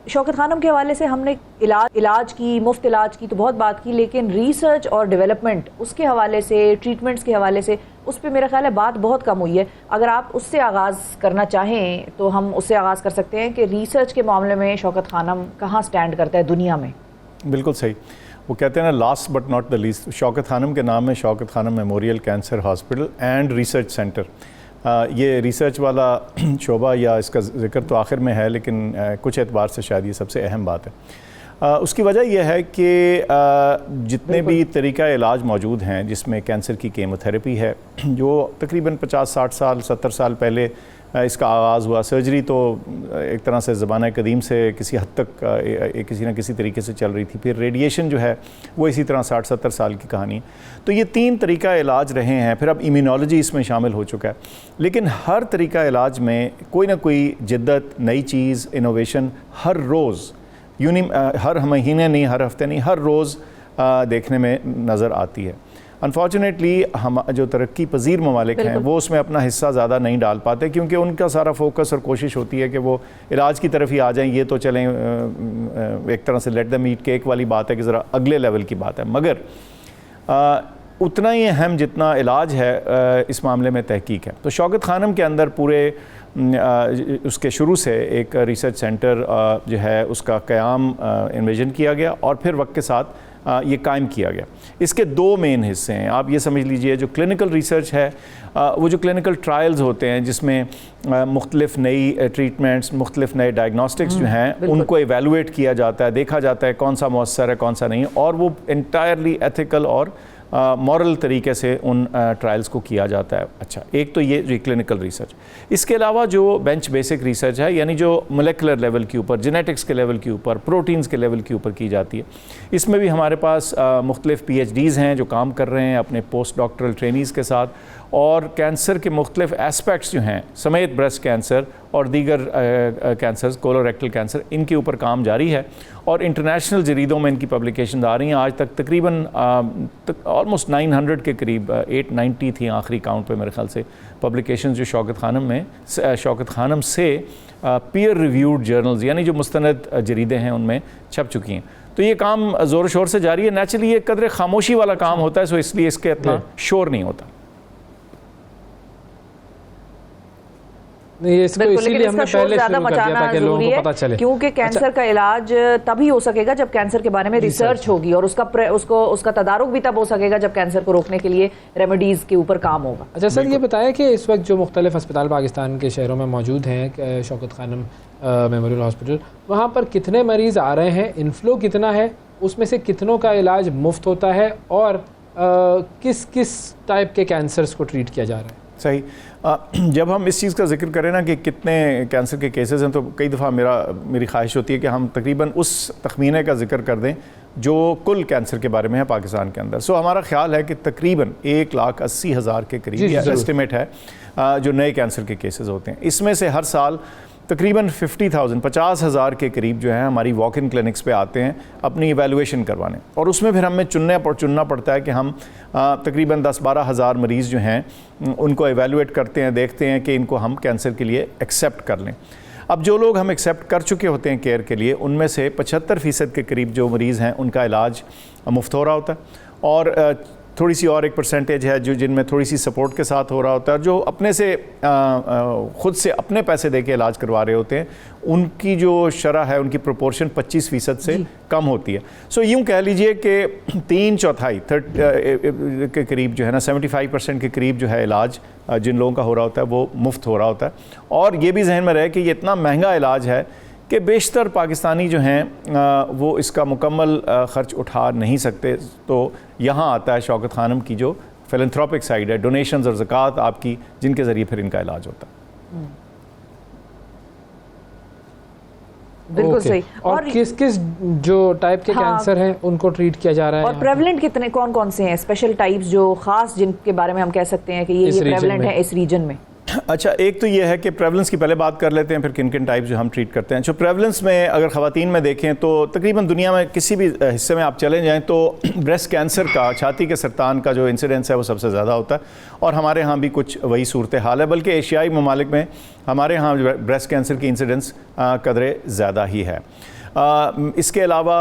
शौकत खानम के हवाले से हमने इलाज की, मुफ्त इलाज की तो बहुत बात की, लेकिन रिसर्च और डेवलपमेंट उसके हवाले से, ट्रीटमेंट्स के हवाले से, उस पर मेरा ख्याल है बात बहुत कम हुई है। अगर आप उससे आगाज़ करना चाहें तो हम उससे आगाज़ कर सकते हैं कि रिसर्च के मामले में शौकत खानम कहाँ स्टैंड करता है दुनिया में। बिल्कुल सही। वो कहते हैं ना, last but not the least, Shaukat Khanum के नाम में Shaukat Khanum memorial cancer hospital and research centre. ये रिसर्च वाला शोबा या इसका जिक्र तो आखिर में है, लेकिन कुछ एतबार से शायद ये सबसे अहम बात है। उसकी वजह यह है कि जितने भी तरीक़ा इलाज मौजूद हैं, जिसमें कैंसर की कीमोथेरेपी है जो तकरीबन 50-60 साल 70 साल पहले इसका आगाज़ हुआ। सर्जरी तो एक तरह से ज़माना कदीम से किसी हद तक किसी न किसी तरीके से चल रही थी। फिर रेडिएशन जो है वो इसी तरह 60-70 साल की कहानी। तो ये 3 तरीका इलाज रहे हैं। फिर अब इम्यूनोलॉजी इसमें शामिल हो चुका है। लेकिन हर तरीका इलाज में कोई ना कोई जिद्दत, नई चीज़, इनोवेशन हर रोज़ हर महीने नहीं, हर हफ्ते नहीं, हर रोज़ देखने में नज़र आती है। अनफॉर्चुनेटली हम जो तरक्की पजीर ममालिक हैं वो उसमें अपना हिस्सा ज़्यादा नहीं डाल पाते, क्योंकि उनका सारा फोकस और कोशिश होती है कि वो इलाज की तरफ ही आ जाएं। ये तो चलें, एक तरह से लेट देम ईट केक वाली बात है कि ज़रा अगले लेवल की बात है। मगर उतना ही अहम जितना इलाज है इस मामले में तहकीक है। तो शौकत खानम के अंदर पूरे उसके शुरू से एक रिसर्च सेंटर जो है उसका क़याम इन्विजन किया गया और फिर वक्त के साथ ये कायम किया गया। इसके 2 मेन हिस्से हैं। आप ये समझ लीजिए, जो क्लिनिकल रिसर्च है वो जो क्लिनिकल ट्रायल्स होते हैं जिसमें मुख्तलिफ नई ट्रीटमेंट्स, मुख्तलिफ नए डायग्नोस्टिक्स जो हैं उनको एवेलुएट किया जाता है, देखा जाता है कौन सा मौसर है कौन सा नहीं, और वो इंटायरली एथिकल और मॉरल तरीके से उन ट्रायल्स को किया जाता है। अच्छा, एक तो ये क्लिनिकल रिसर्च। इसके अलावा जो बेंच बेसिक रिसर्च है, यानी जो मोलेकुलर लेवल के ऊपर, जेनेटिक्स के लेवल के ऊपर, प्रोटीन्स के लेवल के ऊपर की जाती है, इसमें भी हमारे पास मुख्तलिफ PhDs हैं जो काम कर रहे हैं अपने पोस्ट डॉक्टरल ट्रेनीज़ के साथ, और कैंसर के मुख्तलिफ एस्पेक्ट्स जो हैं समेत ब्रेस्ट कैंसर और दीगर कैंसर्स, कोलोरेक्टल कैंसर, इनके ऊपर काम जारी है और इंटरनेशनल जरीदों में इनकी पब्लिकेशन आ रही हैं। आज तक तकरीबन ऑलमोस्ट 900 के करीब, 890 थी आखिरी काउंट पे मेरे ख्याल से, पब्लिकेशन जो शौकत खानम से पीयर रिव्यूड जर्नल्स यानी जो मुस्तनद जरीदे हैं उनमें छप चुकी हैं। तो ये काम ज़ोर शोर से जारी है। नेचुरली ये कदर खामोशी वाला काम होता है, सो इसलिए इसके इतना शोर नहीं होता। इसीलिए हमने पहले शुरू कर दिया ताकि लोगों को पता चले, क्योंकि कैंसर का इलाज तभी हो सकेगा जब कैंसर के बारे में रिसर्च होगी, और उसका तदारुक भी तब हो सकेगा जब कैंसर को रोकने के लिए रेमेडीज़ के ऊपर काम होगा। अच्छा सर, ये बताया कि इस वक्त जो मुख्तलिफ अस्पताल पाकिस्तान के शहरों में मौजूद हैं, शौकत खानम मेमोरियल हॉस्पिटल, वहाँ पर कितने मरीज़ आ रहे हैं, इनफ्लो कितना है, उसमें से कितनों का इलाज मुफ्त होता है, और किस किस टाइप के कैंसर्स को ट्रीट किया जा रहा है? सही। जब हम इस चीज़ का जिक्र करें ना कि कितने कैंसर के केसेस हैं, तो कई दफ़ा मेरी ख्वाहिश होती है कि हम तकरीबन उस तखमीने का जिक्र कर दें जो कुल कैंसर के बारे में है पाकिस्तान के अंदर। सो हमारा ख्याल है कि तकरीबन 1,80,000 के करीब एस्टिमेट है जो नए कैंसर के केसेस होते हैं। इसमें से हर साल तकरीबन 50,000 के करीब जो है हमारी वॉक इन क्लिनिक्स पे आते हैं अपनी इवैल्यूएशन करवाने, और उसमें फिर हमें चुनना पड़ता है कि हम तकरीबन 10-12 हज़ार मरीज़ जो हैं उनको इवैल्यूएट करते हैं, देखते हैं कि इनको हम कैंसर के लिए एक्सेप्ट कर लें। अब जो लोग हम एक्सेप्ट कर चुके होते हैं केयर के लिए, उनमें से 75% के करीब जो मरीज़ हैं उनका इलाज मुफ्त हो रहा होता है, और थोड़ी सी और एक परसेंटेज है जो जिनमें थोड़ी सी सपोर्ट के साथ हो रहा होता है, और जो अपने से ख़ुद से अपने पैसे दे के इलाज करवा रहे होते हैं, उनकी जो शरह है उनकी प्रोपोर्शन 25% से कम होती है। सो यूँ कह लीजिए कि 3/4 के करीब जो है ना 75% के करीब जो है इलाज जिन लोगों का हो रहा होता है वो मुफ्त हो रहा होता है। और ये भी जहन में रहे कि ये इतना महंगा इलाज है कि बेशतर पाकिस्तानी जो हैं वो इसका मुकम्मल ख़र्च उठा नहीं सकते। तो यहाँ आता है शौकत खानम की जो फिलैंथ्रोपिक साइड है, डोनेशंस और ज़कात आपकी, जिनके ज़रिए फिर इनका इलाज होता है। बिल्कुल सही। और किस किस जो टाइप के कैंसर हैं उनको ट्रीट किया जा रहा है, और प्रेवलेंट कितने कौन कौन से हैं, स्पेशल टाइप्स जो खास जिनके बारे में हम कह सकते हैं कि ये प्रेवलेंट है इस रीजन में? अच्छा, एक तो ये है कि प्रेवलेंस की पहले बात कर लेते हैं, फिर किन किन टाइप जो हम ट्रीट करते हैं। जो प्रेवलेंस में अगर ख़वातीन में देखें तो तकरीबन दुनिया में किसी भी हिस्से में आप चले जाएं तो ब्रेस्ट कैंसर का, छाती के सरतान का जो इंसिडेंस है वो सबसे ज़्यादा होता है, और हमारे यहाँ भी कुछ वही सूरत हाल है, बल्कि एशियाई ममालिक में हमारे यहाँ ब्रेस्ट कैंसर की इंसिडेंस कदरे ज़्यादा ही है। इसके अलावा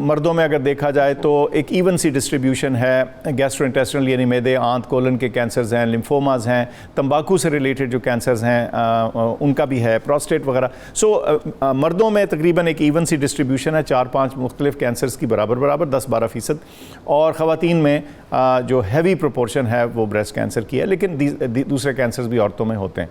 मर्दों में अगर देखा जाए तो एक इवन सी डिस्ट्रीब्यूशन है, गैस्ट्रोइंटेस्टिनल यानी मैदे, आंत, कोलन के कैंसर्स हैं, लिम्फोमास हैं, तंबाकू से रिलेटेड जो कैंसर्स हैं उनका भी है, प्रोस्टेट वगैरह। सो मर्दों में तकरीबन एक इवन सी डिस्ट्रीब्यूशन है, 4-5 मुख्तलिफ कैंसर्स की बराबर 10-12%, और ख़वातीन में जो हैवी प्रोपोर्शन है वो ब्रेस्ट कैंसर की है, लेकिन दूसरे कैंसर्स भी औरतों में होते हैं।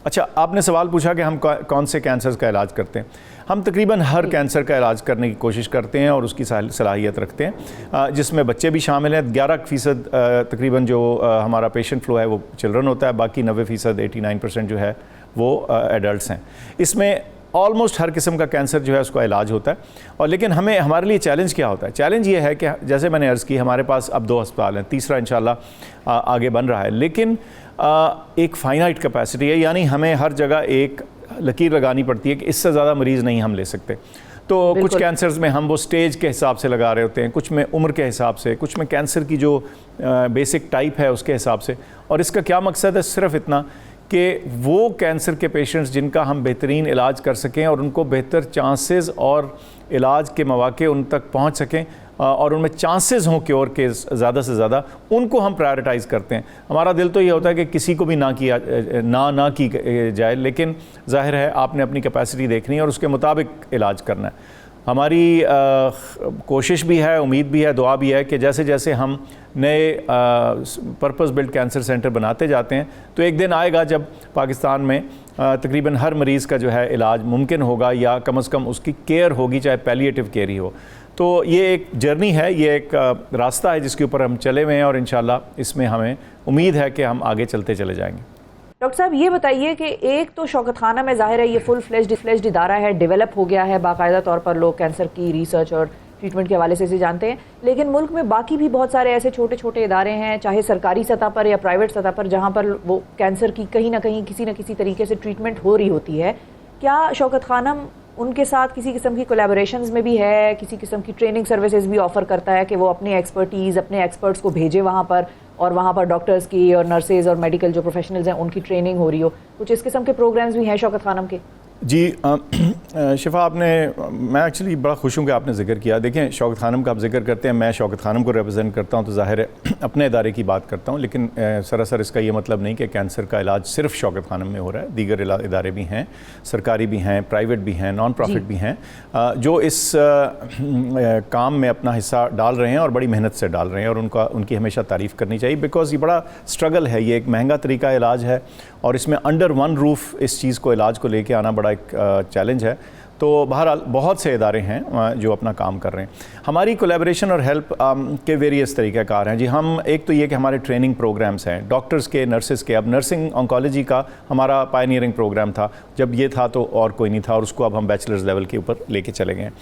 अच्छा, आपने सवाल पूछा कि हम कौन से कैंसर्स का इलाज करते हैं। हम तकरीबन हर कैंसर का इलाज करने की कोशिश करते हैं और उसकी सलाहियत रखते हैं, जिसमें बच्चे भी शामिल हैं। 11% तकरीबन जो हमारा पेशेंट फ्लो है वो चिल्ड्रन होता है, बाकी 90% 89% जो है वो एडल्ट्स हैं। इसमें ऑलमोस्ट हर किस्म का कैंसर जो है उसका इलाज होता है। और लेकिन हमारे लिए चैलेंज क्या होता है? चैलेंज ये है कि जैसे मैंने अर्ज़ की, हमारे पास अब 2 अस्पताल हैं, तीसरा इंशाल्लाह आगे बन रहा है, लेकिन एक फाइनाइट कैपेसिटी है, यानी हमें हर जगह एक लकीर लगानी पड़ती है कि इससे ज़्यादा मरीज़ नहीं हम ले सकते। तो कुछ कैंसर्स में हम वो स्टेज के हिसाब से लगा रहे होते हैं, कुछ में उम्र के हिसाब से, कुछ में कैंसर की जो बेसिक टाइप है उसके हिसाब से। और इसका क्या मकसद है? सिर्फ इतना कि वो कैंसर के पेशेंट्स जिनका हम बेहतरीन इलाज कर सकें और उनको बेहतर चांसेस और इलाज के मौके उन तक पहुंच सकें, और उनमें चांसेस हों क्योर के ज़्यादा से ज़्यादा, उनको हम प्रायोरिटाइज़ करते हैं। हमारा दिल तो ये होता है कि किसी को भी ना की जाए, लेकिन जाहिर है आपने अपनी कैपेसिटी देखनी है और उसके मुताबिक इलाज करना है। हमारी कोशिश भी है, उम्मीद भी है, दुआ भी है कि जैसे जैसे हम नए पर्पस बिल्ड कैंसर सेंटर बनाते जाते हैं तो एक दिन आएगा जब पाकिस्तान में तकरीबन हर मरीज़ का जो है इलाज मुमकिन होगा, या कम से कम उसकी केयर होगी, चाहे पैलिएटिव केयर ही हो। तो ये एक जर्नी है, ये एक रास्ता है जिसके ऊपर हम चले हुए हैं, और इंशाल्लाह इसमें हमें उम्मीद है कि हम आगे चलते चले जाएंगे। डॉक्टर साहब, ये बताइए कि एक तो शौकत खाना में ज़ाहिर है ये फुल फ्लेज्ड इदारा है, डेवलप हो गया है, बाकायदा तौर पर लोग कैंसर की रिसर्च और ट्रीटमेंट के हवाले से इसे जानते हैं, लेकिन मुल्क में बाकी भी बहुत सारे ऐसे छोटे छोटे इदारे हैं, चाहे सरकारी सतह पर या प्राइवेट सतह पर, जहाँ पर वो कैंसर की कहीं ना कहीं किसी न किसी तरीके से ट्रीटमेंट हो रही होती है। क्या शौकत खानम उनके साथ किसी किस्म की कोलैबोरेशंस में भी है, किसी किस्म की ट्रेनिंग सर्विसेज भी ऑफर करता है कि वो अपनी एक्सपर्टीज़, अपने एक्सपर्ट्स को भेजे वहाँ पर, और वहाँ पर डॉक्टर्स की और नर्सेज और मेडिकल जो प्रोफेशनल्स हैं उनकी ट्रेनिंग हो रही हो? कुछ इस किस्म के प्रोग्राम्स भी हैं शौकत खानम के? जी शिफा, मैं एक्चुअली बड़ा खुश हूँ कि आपने जिक्र किया। देखें, शौकत खानम का आप जिक्र करते हैं, मैं शौकत खानम को रिप्रेजेंट करता हूँ तो ज़ाहिर है अपने इदारे की बात करता हूँ, लेकिन सरासर इसका ये मतलब नहीं कि कैंसर का इलाज सिर्फ शौकत खानम में हो रहा है। दीगर इदारे भी हैं, सरकारी भी हैं, प्राइवेट भी हैं, नॉन प्रॉफिट भी हैं, जो इस काम में अपना हिस्सा डाल रहे हैं और बड़ी मेहनत से डाल रहे हैं, और उनकी हमेशा तारीफ़ करनी चाहिए, बिकॉज़ ये बड़ा स्ट्रगल है, ये एक महंगा तरीका इलाज है, और इसमें अंडर वन रूफ इस चीज़ को, इलाज को लेके आना बड़ा एक चैलेंज है। तो बहरहाल बहुत से इदारे हैं जो अपना काम कर रहे हैं। हमारी कोलैबोरेशन और हेल्प के वेरियस तरीक़ाकार हैं जी। हम एक तो ये कि हमारे ट्रेनिंग प्रोग्राम्स हैं डॉक्टर्स के, नर्सेज़ के। अब नर्सिंग ऑन्कोलॉजी का हमारा पायनियरिंग प्रोग्राम था, जब ये था तो और कोई नहीं था, और उसको अब हम बैचलर्स लेवल के ऊपर लेके चले गए हैं।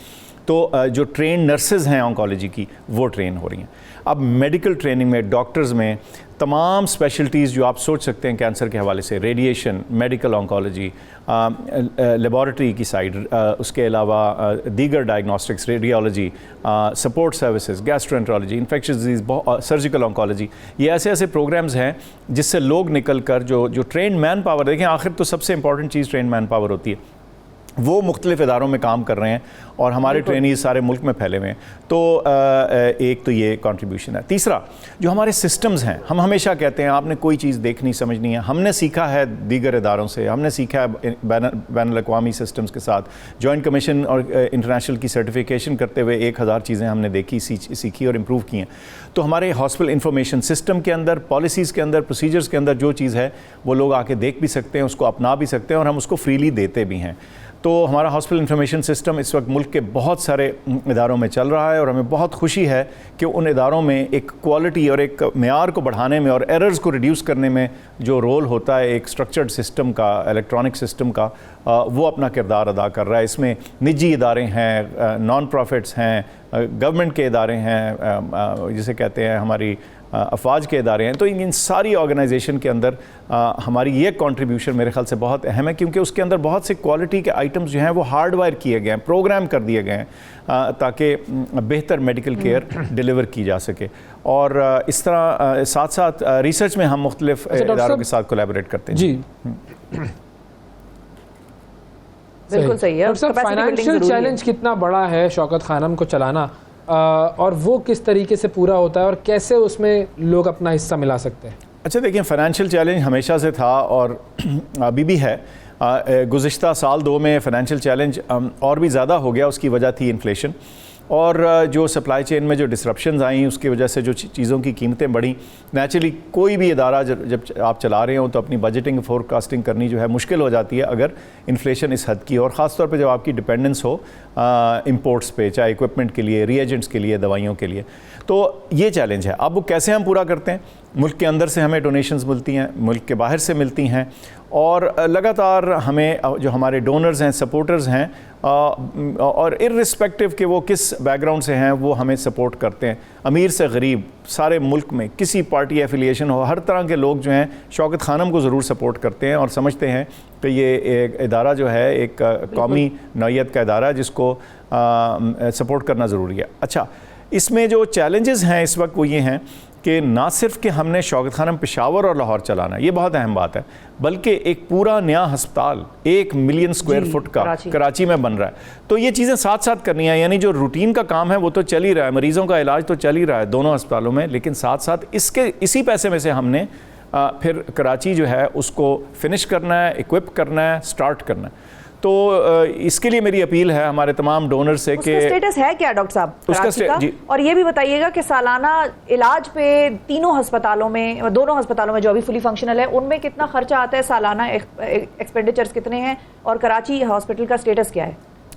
तो जो ट्रेन नर्सेज़ हैं ऑन्कोलॉजी की, वो ट्रेन हो रही हैं। अब मेडिकल ट्रेनिंग में, डॉक्टर्स में तमाम स्पेशलिटीज़ जो आप सोच सकते हैं कैंसर के हवाले से, रेडिएशन, मेडिकल ऑन्कोलॉजी, लेबॉरेटरी की साइड, उसके अलावा दीगर diagnostics, radiology, support services, gastroenterology, infectious disease, surgical oncology, ये ऐसे ऐसे प्रोग्राम्स हैं जिससे लोग निकल कर जो ट्रेन मैन पावर, देखें आखिर तो सबसे इंपॉर्टेंट चीज़ ट्रेन मैन पावर होती है। वो मुख्तलिफ इदारों में काम कर रहे हैं और हमारे ट्रेनीज सारे मुल्क में फैले हुए हैं। तो एक तो ये कंट्रीब्यूशन है। तीसरा, जो हमारे सिस्टम्स हैं, हम हमेशा कहते हैं आपने कोई चीज़ देखनी समझनी है, हमने सीखा है दीगर इदारों से, हमने सीखा है बैनुल-अक़वामी सिस्टम्स के साथ, जॉइंट कमीशन और इंटरनेशनल की सर्टिफिकेशन करते हुए 1000 चीज़ें हमने देखी, सीखी और इम्प्रूव की हैं। तो हमारे हॉस्पिटल इंफॉर्मेशन सिस्टम के अंदर, पॉलिसीज़ के अंदर, प्रोसीजर्स के अंदर जो चीज़ है वो लोग आके देख भी सकते हैं, उसको अपना भी सकते हैं और हम उसको फ्रीली देते भी हैं। तो हमारा हॉस्पिटल इंफॉर्मेशन सिस्टम इस वक्त मुल्क के बहुत सारे इदारों में चल रहा है और हमें बहुत खुशी है कि उन इदारों में एक क्वालिटी और एक मेयार को बढ़ाने में और एरर्स को रिड्यूस करने में जो रोल होता है एक स्ट्रक्चर्ड सिस्टम का, इलेक्ट्रॉनिक सिस्टम का, वो अपना किरदार अदा कर रहा है। इसमें निजी इदारे हैं, नॉन प्रॉफिट्स हैं, गवर्नमेंट के इदारे हैं, जिसे कहते हैं हमारी अफवाज के इदारे हैं। तो इन सारी ऑर्गेनाइजेशन के अंदर हमारी ये कंट्रीब्यूशन मेरे ख्याल से बहुत अहम है, क्योंकि उसके अंदर बहुत से क्वालिटी के आइटम्स जो हैं वो हार्डवायर किए गए हैं, प्रोग्राम कर दिए गए हैं ताकि बेहतर मेडिकल केयर डिलीवर की जा सके। और इस तरह साथ साथ रिसर्च में हम मुख्तलिफ इदारों के साथ कोलैबोरेट करते हैं। जी बिल्कुल सही है। फाइनेंशियल चैलेंज कितना बड़ा है शौकत खानम को चलाना, और वो किस तरीके से पूरा होता है और कैसे उसमें लोग अपना हिस्सा मिला सकते हैं? अच्छा देखिए, फ़ाइनेंशियल चैलेंज हमेशा से था और अभी भी है। गुज़िश्ता साल 2 में फ़ाइनेंशियल चैलेंज और भी ज़्यादा हो गया। उसकी वजह थी इन्फ्लेशन और जो सप्लाई चेन में जो डिसरप्शंस आई, उसकी वजह से जो चीज़ों की कीमतें बढ़ी। नेचुरली कोई भी इदारा जब आप चला रहे हो तो अपनी बजटिंग फोरकास्टिंग करनी जो है मुश्किल हो जाती है अगर इन्फ्लेशन इस हद की, और ख़ास तौर पे जब आपकी डिपेंडेंस हो इंपोर्ट्स पे, चाहे इक्विपमेंट के लिए, रीएजेंट्स के लिए, दवाइयों के लिए। तो ये चैलेंज है। अब वो कैसे हम पूरा करते हैं? मुल्क के अंदर से हमें डोनेशंस मिलती हैं, मुल्क के बाहर से मिलती हैं, और लगातार हमें जो हमारे डोनर्स हैं, सपोर्टर्स हैं, और इर्रिस्पेक्टिव कि वो किस बैकग्राउंड से हैं, वो हमें सपोर्ट करते हैं। अमीर से गरीब, सारे मुल्क में किसी पार्टी एफिलिएशन हो, हर तरह के लोग जो हैं शौकत खानम को ज़रूर सपोर्ट करते हैं और समझते हैं कि ये एक इदारा जो है एक कौमी नौइयत का इदारा है जिसको सपोर्ट करना ज़रूरी है। अच्छा, इसमें जो चैलेंजेस हैं इस वक्त वो ये हैं कि ना सिर्फ कि हमने शौकत खानम पेशावर और लाहौर चलाना है, ये बहुत अहम बात है, बल्कि एक पूरा नया अस्पताल 1 मिलियन स्क्वायर फुट का कराची में बन रहा है। तो ये चीज़ें साथ साथ करनी है, यानी जो रूटीन का काम है वो तो चल ही रहा है, मरीज़ों का इलाज तो चल ही रहा है दोनों अस्पतालों में, लेकिन साथ साथ इसी पैसे में से हमने फिर कराची जो है उसको फिनिश करना है, इक्विप करना है, स्टार्ट करना है। तो इसके लिए मेरी अपील है हमारे तमाम डोनर से कि स्टेटस है क्या डॉक्टर साहब कराची का? और ये भी बताइएगा कि सालाना इलाज पे दोनों अस्पतालों में जो अभी फुली फंक्शनल है उनमें कितना खर्चा आता है, सालाना एक्सपेंडिचर्स कितने हैं, और कराची हॉस्पिटल का स्टेटस क्या है?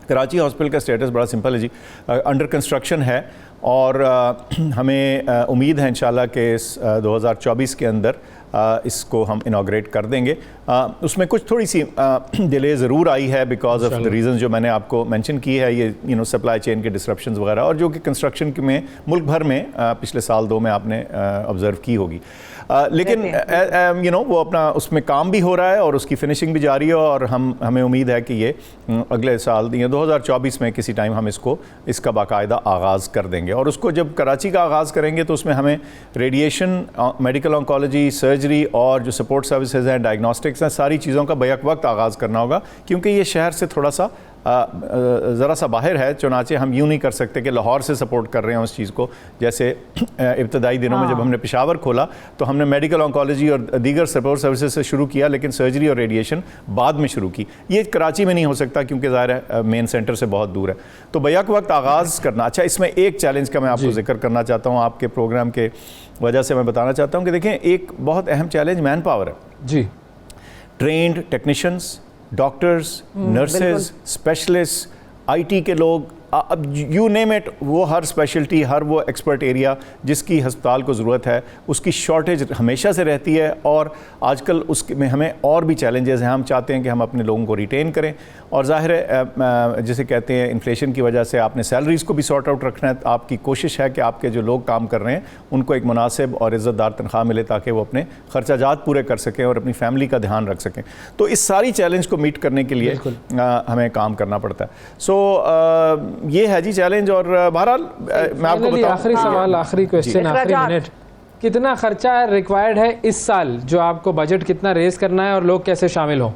कराची हॉस्पिटल का स्टेटस बड़ा सिंपल है जी, अंडर कंस्ट्रक्शन है और हमें उम्मीद है इंशाल्लाह कि इस 2024 के अंदर इसको हम इनाग्रेट कर देंगे। उसमें कुछ थोड़ी सी डिले ज़रूर आई है बिकॉज ऑफ द रीज़न जो मैंने आपको मेंशन की है, ये सप्लाई चेन के डिसरप्शंस वगैरह, और जो कि कंस्ट्रक्शन में मुल्क भर में पिछले साल 2 में आपने ऑब्ज़र्व की होगी। लेकिन वो अपना उसमें काम भी हो रहा है और उसकी फिनिशिंग भी जारी है, और हमें उम्मीद है कि ये अगले साल 2024 में किसी टाइम हम इसका बाकायदा आगाज़ कर देंगे। और उसको जब कराची का आगाज़ करेंगे तो उसमें हमें रेडिएशन, मेडिकल ऑन्कोलॉजी, सर्जरी और जो सपोर्ट सर्विसेज हैं, डायग्नोस्टिक्स हैं, सारी चीज़ों का बैक वक्त आगाज़ करना होगा, क्योंकि ये शहर से थोड़ा सा ज़रा सा बाहर है। चुनाचे हम यूँ नहीं कर सकते कि लाहौर से सपोर्ट कर रहे हैं उस चीज़ को। जैसे इब्तदाई दिनों में जब हमने पेशावर खोला तो हमने मेडिकल ऑन्कोलॉजी और दीगर सपोर्ट सर्विसेज से शुरू किया, लेकिन सर्जरी और रेडिएशन बाद में शुरू की। ये कराची में नहीं हो सकता क्योंकि ज़ाहिर है मेन सेंटर से बहुत दूर है, तो बैक वक्त आगाज़ करना। अच्छा, इसमें एक चैलेंज का मैं आपको जिक्र करना चाहता हूँ, आपके प्रोग्राम के वजह से मैं बताना चाहता हूँ कि देखें, एक बहुत अहम चैलेंज मैन पावर है जी। Trained technicians, doctors, nurses, specialist, IT के लोग, अब यू नेम इट, वो हर स्पेशलिटी, हर वो एक्सपर्ट एरिया जिसकी हस्पताल को ज़रूरत है, उसकी शॉर्टेज हमेशा से रहती है। और आजकल उसमें हमें और भी चैलेंजेस हैं। हम चाहते हैं कि हम अपने लोगों को रिटेन करें, और ज़ाहिर है जिसे कहते हैं इन्फ्लेशन की वजह से आपने सैलरीज़ को भी सॉर्ट आउट रखना है। आपकी कोशिश है कि आपके जो लोग काम कर रहे हैं उनको एक मुनासिब और इज़्ज़तदार तनख्वाह मिले ताकि वो अपने खर्चाजात पूरे कर सकें और अपनी फैमिली का ध्यान रख सकें। तो इस सारी चैलेंज को मीट करने के लिए हमें काम करना पड़ता है। सो ये है जी चैलेंज। और बहरहाल मैं आपको बताऊं, आखिरी सवाल, आखिरी क्वेश्चन, आखिरी मिनट, कितना खर्चा रिक्वायर्ड है इस साल, जो आपको बजट कितना रेज करना है और लोग कैसे शामिल हों?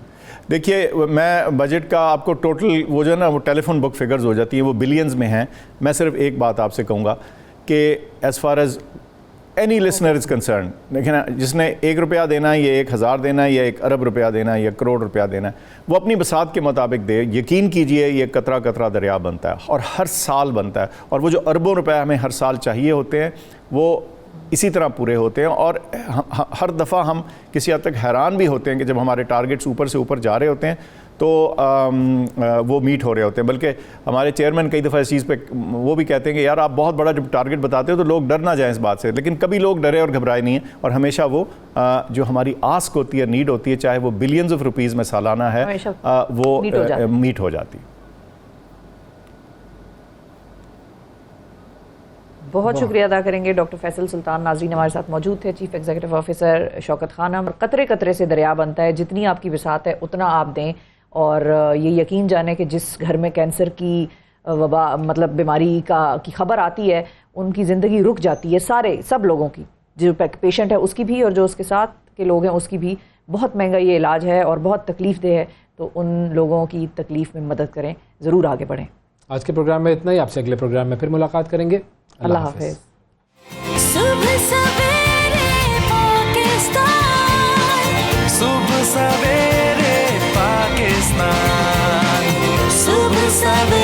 देखिए, मैं बजट का आपको टोटल वो जो है ना वो टेलीफोन बुक फिगर्स हो जाती हैं, वो बिलियंस में हैं। मैं सिर्फ एक बात आपसे कहूँगा कि as far as any listener is concern, देखिए ना, जिसने 1 रुपया देना है, ये 1000 देना है, या 1 अरब रुपया देना है, या करोड़ रुपया देना है, वो अपनी बसात के मुताबिक दे। यकीन कीजिए ये कतरा कतरा दरिया बनता है और हर साल बनता है, और वो जो अरबों रुपए हमें हर साल चाहिए होते हैं वो इसी तरह पूरे होते हैं। और हर दफ़ा हम किसी हद तक हैरान भी होते हैं कि जब हमारे टारगेट्स ऊपर से ऊपर जा रहे होते हैं तो वो मीट हो रहे होते हैं। बल्कि हमारे चेयरमैन कई दफ़ा इस चीज़ पे वो भी कहते हैं कि यार आप बहुत बड़ा जब टारगेट बताते हो तो लोग डर ना जाएं इस बात से, लेकिन कभी लोग डरे और घबराए नहीं हैं। और हमेशा वो जो हमारी आस्क होती है, नीड होती है, चाहे वो बिलियंस ऑफ रुपीज़ में सालाना है, वो मीट हो जाती है। बहुत शुक्रिया अदा करेंगे डॉक्टर फैसल सुल्तान। नाज़रीन हमारे साथ मौजूद थे chief executive officer Shaukat Khanum. कतरे कतरे से दरिया बनता है, जितनी आपकी विसात है उतना आप दें, और ये यकीन जाने कि जिस घर में कैंसर की वबा मतलब बीमारी की खबर आती है उनकी ज़िंदगी रुक जाती है, सब लोगों की, जो पेशेंट है उसकी भी और जो उसके साथ के लोग हैं उसकी भी। बहुत महंगा ये इलाज है और बहुत तकलीफ दे है, तो उन लोगों की तकलीफ में मदद करें, ज़रूर आगे बढ़ें। आज के प्रोग्राम में इतना ही, आपसे अगले प्रोग्राम में फिर मुलाकात करेंगे। अल्लाह हाफ़िज़। सुबह सवेरे पाकिस्तान, सुबह सवेरे पाकिस्तान, सुबह सवेरे